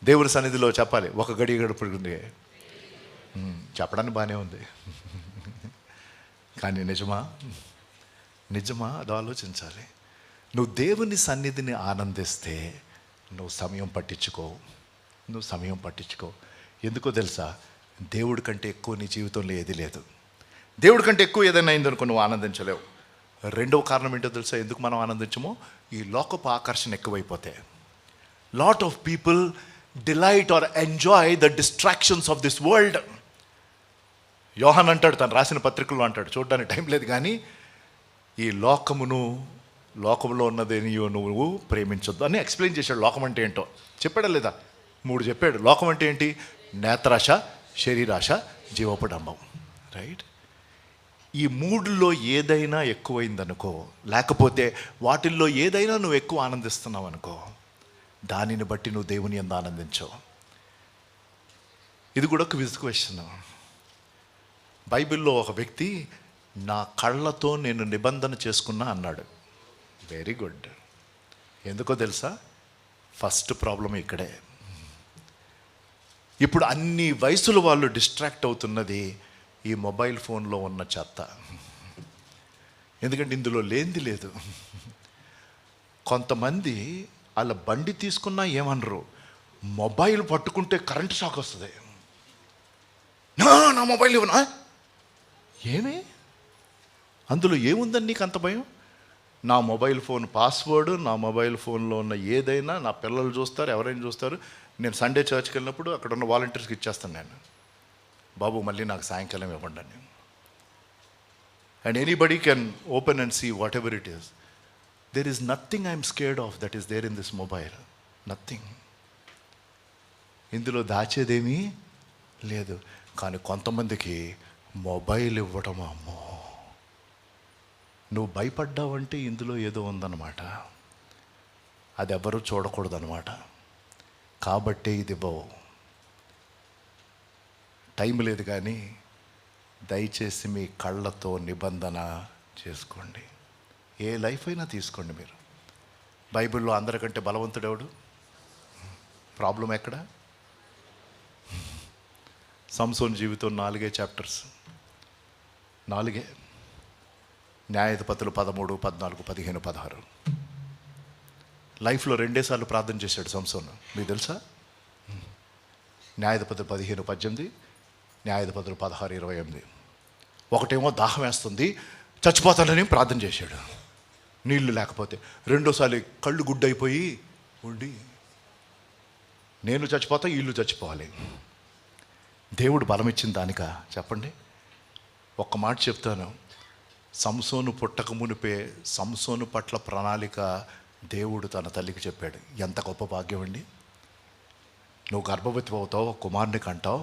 దేవుని సన్నిధిలో చెప్పాలి, ఒక గడి గడుపుతుంది. చెప్పడానికి బాగానే ఉంది, కానీ నిజమా? అది ఆలోచించాలి. నువ్వు దేవుని సన్నిధిని ఆనందిస్తే నువ్వు సమయం పట్టించుకో. ఎందుకో తెలుసా? దేవుడి కంటే ఎక్కువ నీ జీవితంలో ఏది లేదు. దేవుడి కంటే ఎక్కువ ఏదైనా అయిందనుకో నువ్వు ఆనందించలేవు. 2వ కారణం ఏంటో తెలుసా ఎందుకు మనం ఆనందించమో? ఈ లోకపు ఆకర్షణ ఎక్కువైపోతే. Lot of people delight or enjoy the distractions of this world. యోహాన్ అంటాడు, తను రాసిన పత్రికల్లో అంటాడు, చూడడానికి టైం లేదు కానీ, ఈ లోకములో ఉన్నదేని నువ్వు ప్రేమించొద్దు అని ఎక్స్ప్లెయిన్ చేశాడు. లోకం అంటే ఏంటో చెప్పాడా లేదా? 3 చెప్పాడు. లోకం అంటే ఏంటి? నేత్రాశ, శరీరాశ, జీవోపడంబం. రైట్? ఈ మూడులో ఏదైనా ఎక్కువైందనుకో, లేకపోతే వాటిల్లో ఏదైనా నువ్వు ఎక్కువ ఆనందిస్తున్నావు అనుకో, దానిని బట్టి నువ్వు దేవుని యందు ఆనందించవు. ఇది కూడా ఒక క్విజ్ క్వశ్చన్. బైబిల్లో ఒక వ్యక్తి నా కళ్ళతో నేను నిబంధన చేసుకున్నా అన్నాడు. Very good. ఎందుకో తెలుసా? ఫస్ట్ ప్రాబ్లం ఇక్కడే. ఇప్పుడు అన్ని వయసుల వాళ్ళు డిస్ట్రాక్ట్ అవుతున్నది ఈ మొబైల్ ఫోన్లో ఉన్న చెత్త. ఎందుకంటే ఇందులో లేనిది లేదు. కొంతమంది వాళ్ళ బండి తీసుకున్నా ఏమనరు, మొబైల్ పట్టుకుంటే కరెంట్ షాక్ వస్తుంది. నా మొబైల్ ఇవ్వనా? ఏమే అందులో ఏముందని నీకు అంత భయం? నా మొబైల్ ఫోన్ పాస్వర్డ్, నా మొబైల్ ఫోన్లో ఉన్న ఏదైనా నా పిల్లలు చూస్తారు, ఎవరైనా చూస్తారు. నేను సండే చర్చ్కి వెళ్ళినప్పుడు అక్కడ ఉన్న వాలంటీర్స్కి ఇచ్చేస్తాను నేను, బాబు మళ్ళీ నాకు సాయంకాలం ఇవ్వండి అని. And anybody can open and see whatever it is. There is nothing I'm scared of that is there in this mobile. Nothing. ఇందులో దాచేదేమీ లేదు. కానీ కొంతమందికి మొబైల్ ఇవ్వడం, అమ్మో, నువ్వు భయపడ్డావంటే ఇందులో ఏదో ఉందన్నమాట. అది ఎవరూ చూడకూడదన్నమాట. కాబట్టే ఇది ఇవ్వవు. టైం లేదు కానీ దయచేసి మీ కళ్ళతో నిబంధన చేసుకోండి. ఏ లైఫ్ అయినా తీసుకోండి మీరు. బైబిల్లో అందరికంటే బలవంతుడు ఎవడు? ప్రాబ్లం ఎక్కడ? సంసోన్ జీవితం 4 చాప్టర్స్, 4. న్యాయాధిపతులు 13, 14, 15, 16. లైఫ్లో 2 సార్లు ప్రార్థన చేశాడు సంసోన్. మీకు తెలుసా? న్యాయాధిపతులు 15, 18, న్యాయాధిపతులు 16, 28. ఒకటేమో దాహం వేస్తుంది, చచ్చిపోతానని ప్రార్థన చేశాడు, నీళ్లు లేకపోతే. రెండోసారి కళ్ళు గుడ్డైపోయి ఉండి, నేను చచ్చిపోతా, వీళ్ళు చచ్చిపోవాలి. దేవుడు బలం ఇచ్చిన దానికా చెప్పండి? ఒక్క మాట చెప్తాను. సంసోను పుట్టక మునిపే సంసోను పట్ల ప్రణాళిక దేవుడు తన తల్లికి చెప్పాడు. ఎంత గొప్ప భాగ్యం అండి! నువ్వు గర్భవతి అవుతావు, కుమారుని కంటావు.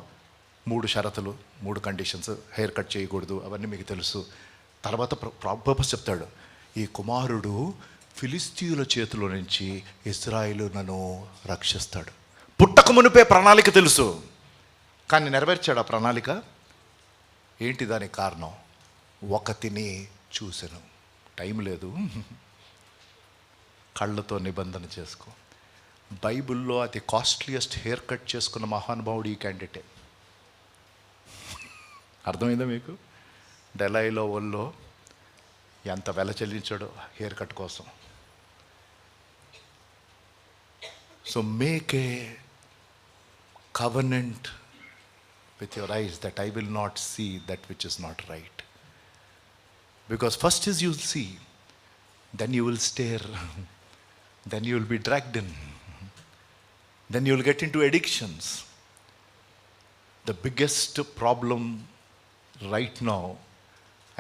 3 షరతులు, 3 కండిషన్స్. హెయిర్ కట్ చేయకూడదు, అవన్నీ మీకు తెలుసు. తర్వాత పర్పస్ చెప్తాడు. ఈ కుమారుడు ఫిలిస్తీయుల చేతిలో నుంచి ఇశ్రాయేలును రక్షిస్తాడు. పుట్టక మునిపే ప్రణాళిక తెలుసు, కానీ నెరవేర్చాడు ఆ ప్రణాళిక. ఏంటి దానికి కారణం? ఒకతిని చూసెను. టైం లేదు, కళ్ళతో నిబంధన చేసుకో. బైబిల్లో అతి కాస్ట్లీయెస్ట్ హెయిర్ కట్ చేసుకున్న మహానుభావుడు ఈ క్యాండిడేటే. అర్థమైందా మీకు? డెలైలో ఒళ్ళో ఎంత వెల చెల్లించాడో హెయిర్ కట్ కోసం. So make a covenant with your eyes that I will not see that which is not right. Because first is you will see, then you will stare, then you will be dragged in, then you will get into addictions. The biggest problem right now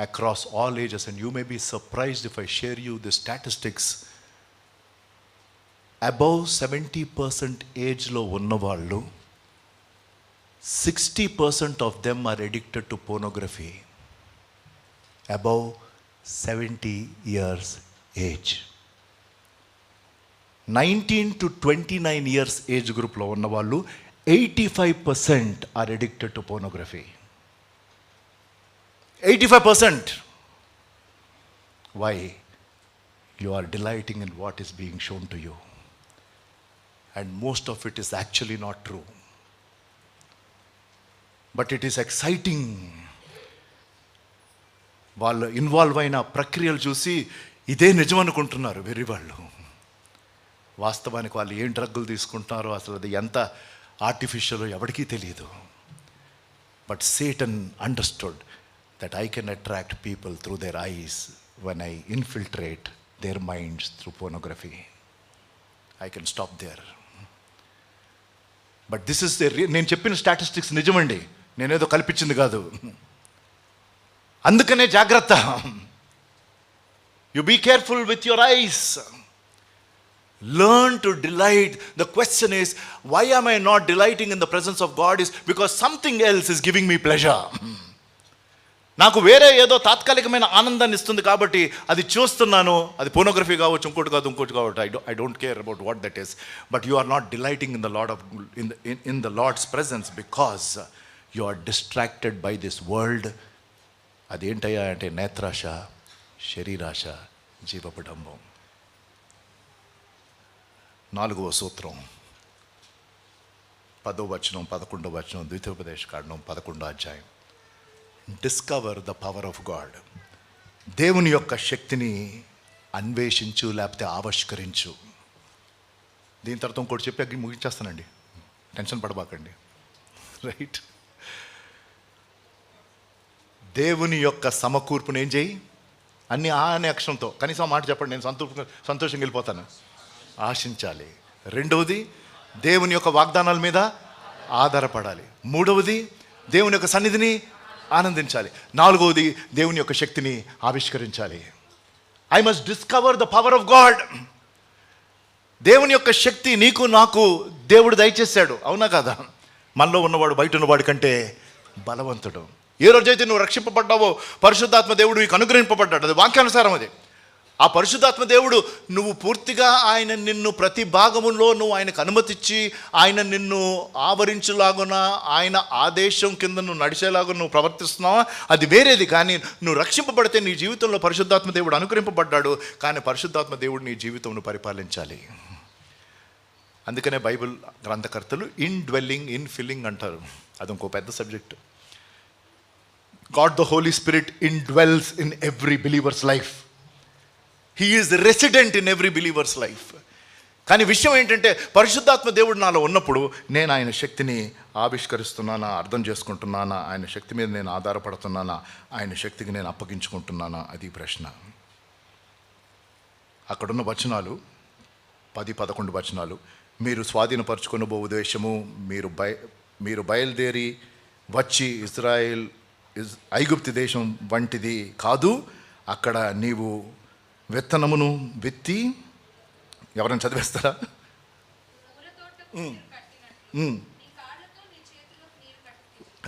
across all ages, and you may be surprised if I share you the statistics, above 70% age lo unnavallu, 60% of them are addicted to pornography. Above 70 years age. 19 to 29 years age group lo unna vallu 85% are addicted to pornography. 85%. Why? You are delighting in what is being shown to you, and most of it is actually not true, but it is exciting. వాళ్ళు involve అయిన ప్రక్రియలు చూసి ఇదే నిజం అనుకుంటున్నారు వెర్రి వాళ్ళు. వాస్తవానికి వాళ్ళు ఏం డ్రగ్గులు తీసుకుంటున్నారో అసలు అది ఎంత ఆర్టిఫిషియల్ ఎవరికీ తెలియదు. But Satan understood that I can attract people through their eyes when I infiltrate their minds through pornography. I can stop there. But this is నేను చెప్పిన స్టాటిస్టిక్స్ నిజమండి, నేనేదో కల్పించింది కాదు. అందుకనే జాగ్రత్త. You be careful with your eyes. Learn to delight. The question is, why am I not delighting in the presence of God? Is because something else is giving me pleasure. నాకు వేరే ఏదో తాత్కాలికమైన ఆనందాన్ని ఇస్తుంది కాబట్టి అది చూస్తున్నాను. అది పోనోగ్రఫీ కావచ్చు, ఇంకోటి కావచ్చు. I don't care about what that is. But you are not delighting in the Lord of in the Lord's presence because you are distracted by this world. అదేంటయ్యా అంటే నేత్రాశ, శరీరాశ, జీవపడంబం. 4వ సూత్రం 10వ వచనం, 11వ వచనం, ద్వితీయోపదేశకాండం 11వ అధ్యాయం. Discover the power of God. దేవుని యొక్క శక్తిని అన్వేషించు, లేకపోతే ఆవిష్కరించు. దీని తర్వాత ఇంకోటి చెప్పి ముగించేస్తానండి, టెన్షన్ పడబాకండి. రైట్? దేవుని యొక్క సమకూర్పును ఏం చేయి? అన్ని అనే అక్షరంతో కనీసం మాట చెప్పండి, నేను సంతోషంగా వెళ్ళిపోతాను. ఆశించాలి. 2వది దేవుని యొక్క వాగ్దానాల మీద ఆధారపడాలి. 3వది దేవుని యొక్క సన్నిధిని ఆనందించాలి. 4వది దేవుని యొక్క శక్తిని ఆవిష్కరించాలి. I must discover the power of God. దేవుని యొక్క శక్తి నీకు నాకు దేవుడు దయచేశాడు, అవునా కదా? మనలో ఉన్నవాడు బయట ఉన్నవాడి కంటే బలవంతుడు. ఏ రోజైతే నువ్వు రక్షింపబడ్డావో పరిశుద్ధాత్మ దేవుడు నీకు అనుగ్రహింపబడ్డాడు. అది వాక్యానుసారం. అది ఆ పరిశుద్ధాత్మ దేవుడు నువ్వు పూర్తిగా ఆయన నిన్ను ప్రతి భాగములో నువ్వు ఆయనకు అనుమతిచ్చి ఆయన నిన్ను ఆవరించులాగున ఆయన ఆదేశం కింద నువ్వు నడిచేలాగా నువ్వు ప్రవర్తిస్తున్నావా, అది వేరేది. కానీ నువ్వు రక్షింపబడితే నీ జీవితంలో పరిశుద్ధాత్మ దేవుడు అనుగ్రహింపబడ్డాడు. కానీ పరిశుద్ధాత్మ దేవుడు నీ జీవితంను పరిపాలించాలి. అందుకనే బైబిల్ గ్రంథకర్తలు ఇన్ డ్వెల్లింగ్, ఇన్ ఫిల్లింగ్ అంటారు. అది ఇంకో పెద్ద subject. God the Holy Spirit indwells in every believer's life. He is resident in every believer's life. కానీ విషయం ఏంటంటే పరిశుద్ధాత్మ దేవుడు నాలో ఉన్నప్పుడు నేను ఆయన శక్తిని ఆవిష్కరిస్తున్నానా, అర్థం చేసుకుంటున్నానా, ఆయన శక్తి మీద నేను ఆధారపడుతున్నానా, ఆయన శక్తికి నేను అప్పగించుకుంటున్నానా, అది ప్రశ్న. అక్కడున్న వచనాలు 10-11 వచనాలు. మీరు స్వాధీనపరచుకొనబో దేశము మీరు బయలుదేరి వచ్చి ఐగుప్తు దేశం వంటిది కాదు. అక్కడ నీవు విత్తనమును విత్తి, ఎవరైనా చదివేస్తారా?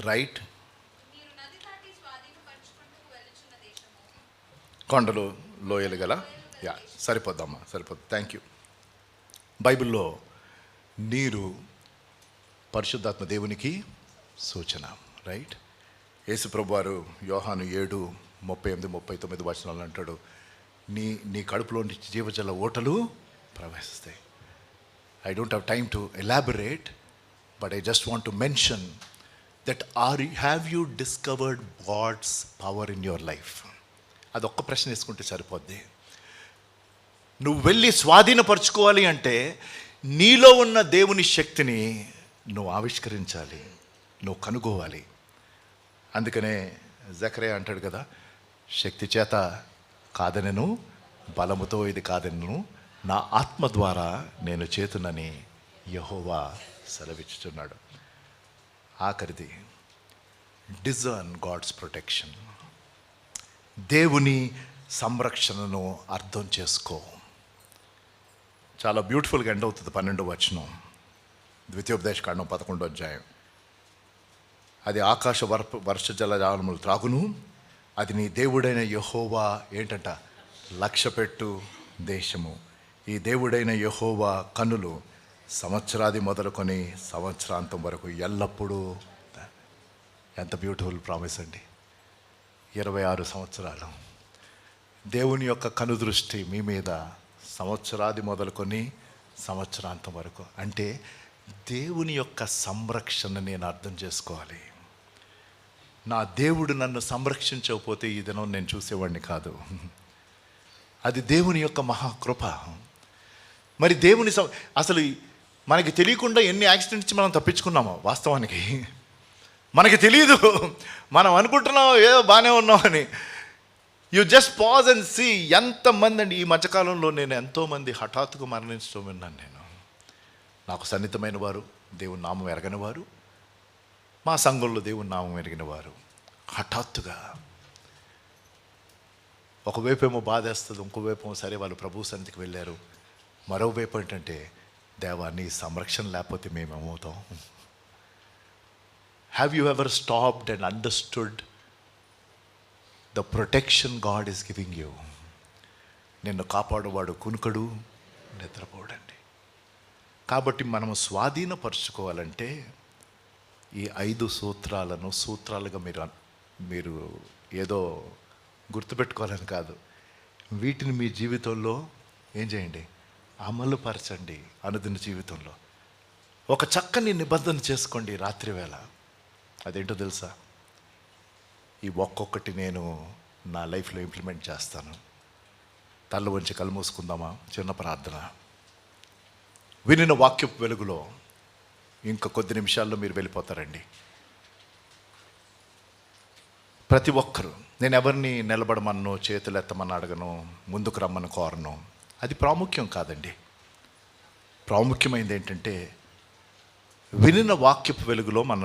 రైట్. కొండలు, లోయలు గల, యా సరిపోద్దమ్మా, సరిపోద్ది. Thank you. బైబిల్లో నీరు పరిశుద్ధాత్మ దేవునికి సూచన. రైట్? యేసుప్రభు వారు యోహాను 7:38-39 వచనాలు అంటాడు, నీ కడుపులో నుంచి జీవజల ఓటలు ప్రవహిస్తాయి. I don't have time to elaborate, but I just want to mention that have you discovered God's power in your life? అదొక్క ప్రశ్న వేసుకుంటే సరిపోద్ది. నువ్వు వెళ్ళి స్వాధీనపరచుకోవాలి అంటే నీలో ఉన్న దేవుని శక్తిని నువ్వు ఆవిష్కరించాలి, నువ్వు కనుగోవాలి. అందుకనే జకరియా అంటాడు కదా, శక్తి చేత కాదనెను, బలముతో ఇది కాదనెను, నా ఆత్మ ద్వారా నేను చేతునని యెహోవా సెలవిచ్చుచున్నాడు. ఆఖరిది డిజర్న్ గాడ్స్ ప్రొటెక్షన్. దేవుని సంరక్షణను అర్థం చేసుకో. చాలా బ్యూటిఫుల్గా ఎండ్ అవుతుంది 12వ వచనం, ద్వితీయోపదేశకాండం 11వ అధ్యాయం. అది ఆకాశ వర్ష జలజాలములు త్రాగును, అది నీ దేవుడైన యెహోవా ఏంటంట లక్ష్యపెట్టు దేశము. ఈ దేవుడైన యెహోవా కన్నులు సంవత్సరాది మొదలుకొని సంవత్సరాంతం వరకు ఎల్లప్పుడూ. ఎంత బ్యూటిఫుల్ ప్రామిస్ అండి. 26 సంవత్సరాలు దేవుని యొక్క కనుదృష్టి మీ మీద, సంవత్సరాది మొదలుకొని సంవత్సరాంతం వరకు. అంటే దేవుని యొక్క సంరక్షణ నేను అర్థం చేసుకోవాలి. నా దేవుడు నన్ను సంరక్షించకపోతే ఈ దినం నేను చూసేవాడిని కాదు. అది దేవుని యొక్క మహాకృప. మరి దేవుని అసలు మనకి తెలియకుండా ఎన్ని యాక్సిడెంట్స్ మనం తప్పించుకున్నామో వాస్తవానికి మనకి తెలియదు. మనం అనుకుంటున్నాం ఏదో బాగానే ఉన్నామని. You just pause and see. ఎంతమంది అండి ఈ మధ్యకాలంలో నేను ఎంతోమంది హఠాత్తుగా మరణించడం విన్నాను. నేను నాకు సన్నిహితమైన వారు, దేవుని నామం ఎరగని వారు, మా సంఘంలో దేవుని నామం ఎరిగిన వారు హఠాత్తుగా. ఒకవైపు ఏమో బాధేస్తుంది, ఇంకోవైపు ఏమో సరే వాళ్ళు ప్రభు సన్నిధికి వెళ్ళారు. మరోవైపు ఏంటంటే దేవా నీ సంరక్షణ లేకపోతే మేమేమవుతాం? Have you ever stopped and understood the protection God is giving you. నిన్ను కాపాడువాడు కునుకడు, నిద్రపోడండి. కాబట్టి మనము స్వాధీనపరుచుకోవాలంటే ఈ 5 సూత్రాలుగా మీరు ఏదో గుర్తుపెట్టుకోవాలని కాదు, వీటిని మీ జీవితంలో ఏం చేయండి, అమలు పరచండి. అనుదిన జీవితంలో ఒక చక్కని నిబంధన చేసుకోండి రాత్రి వేళ. అదేంటో తెలుసా? ఈ ఒక్కొక్కటి నేను నా లైఫ్లో ఇంప్లిమెంట్ చేస్తాను. తల్ల వంచి కళ్ళు మూసుకుందామా? చిన్న ప్రార్థన. వినిన వాక్యపు వెలుగులో ఇంకా కొద్ది నిమిషాల్లో మీరు వెళ్ళిపోతారండి. ప్రతి ఒక్కరూ, నేను ఎవరిని నిలబడమన్నో, చేతులు ఎత్తమని అడగను, ముందుకు రమ్మని కోరను. అది ప్రాముఖ్యం కాదండి. ప్రాముఖ్యమైనది ఏంటంటే వినిన వాక్యపు వెలుగులో మన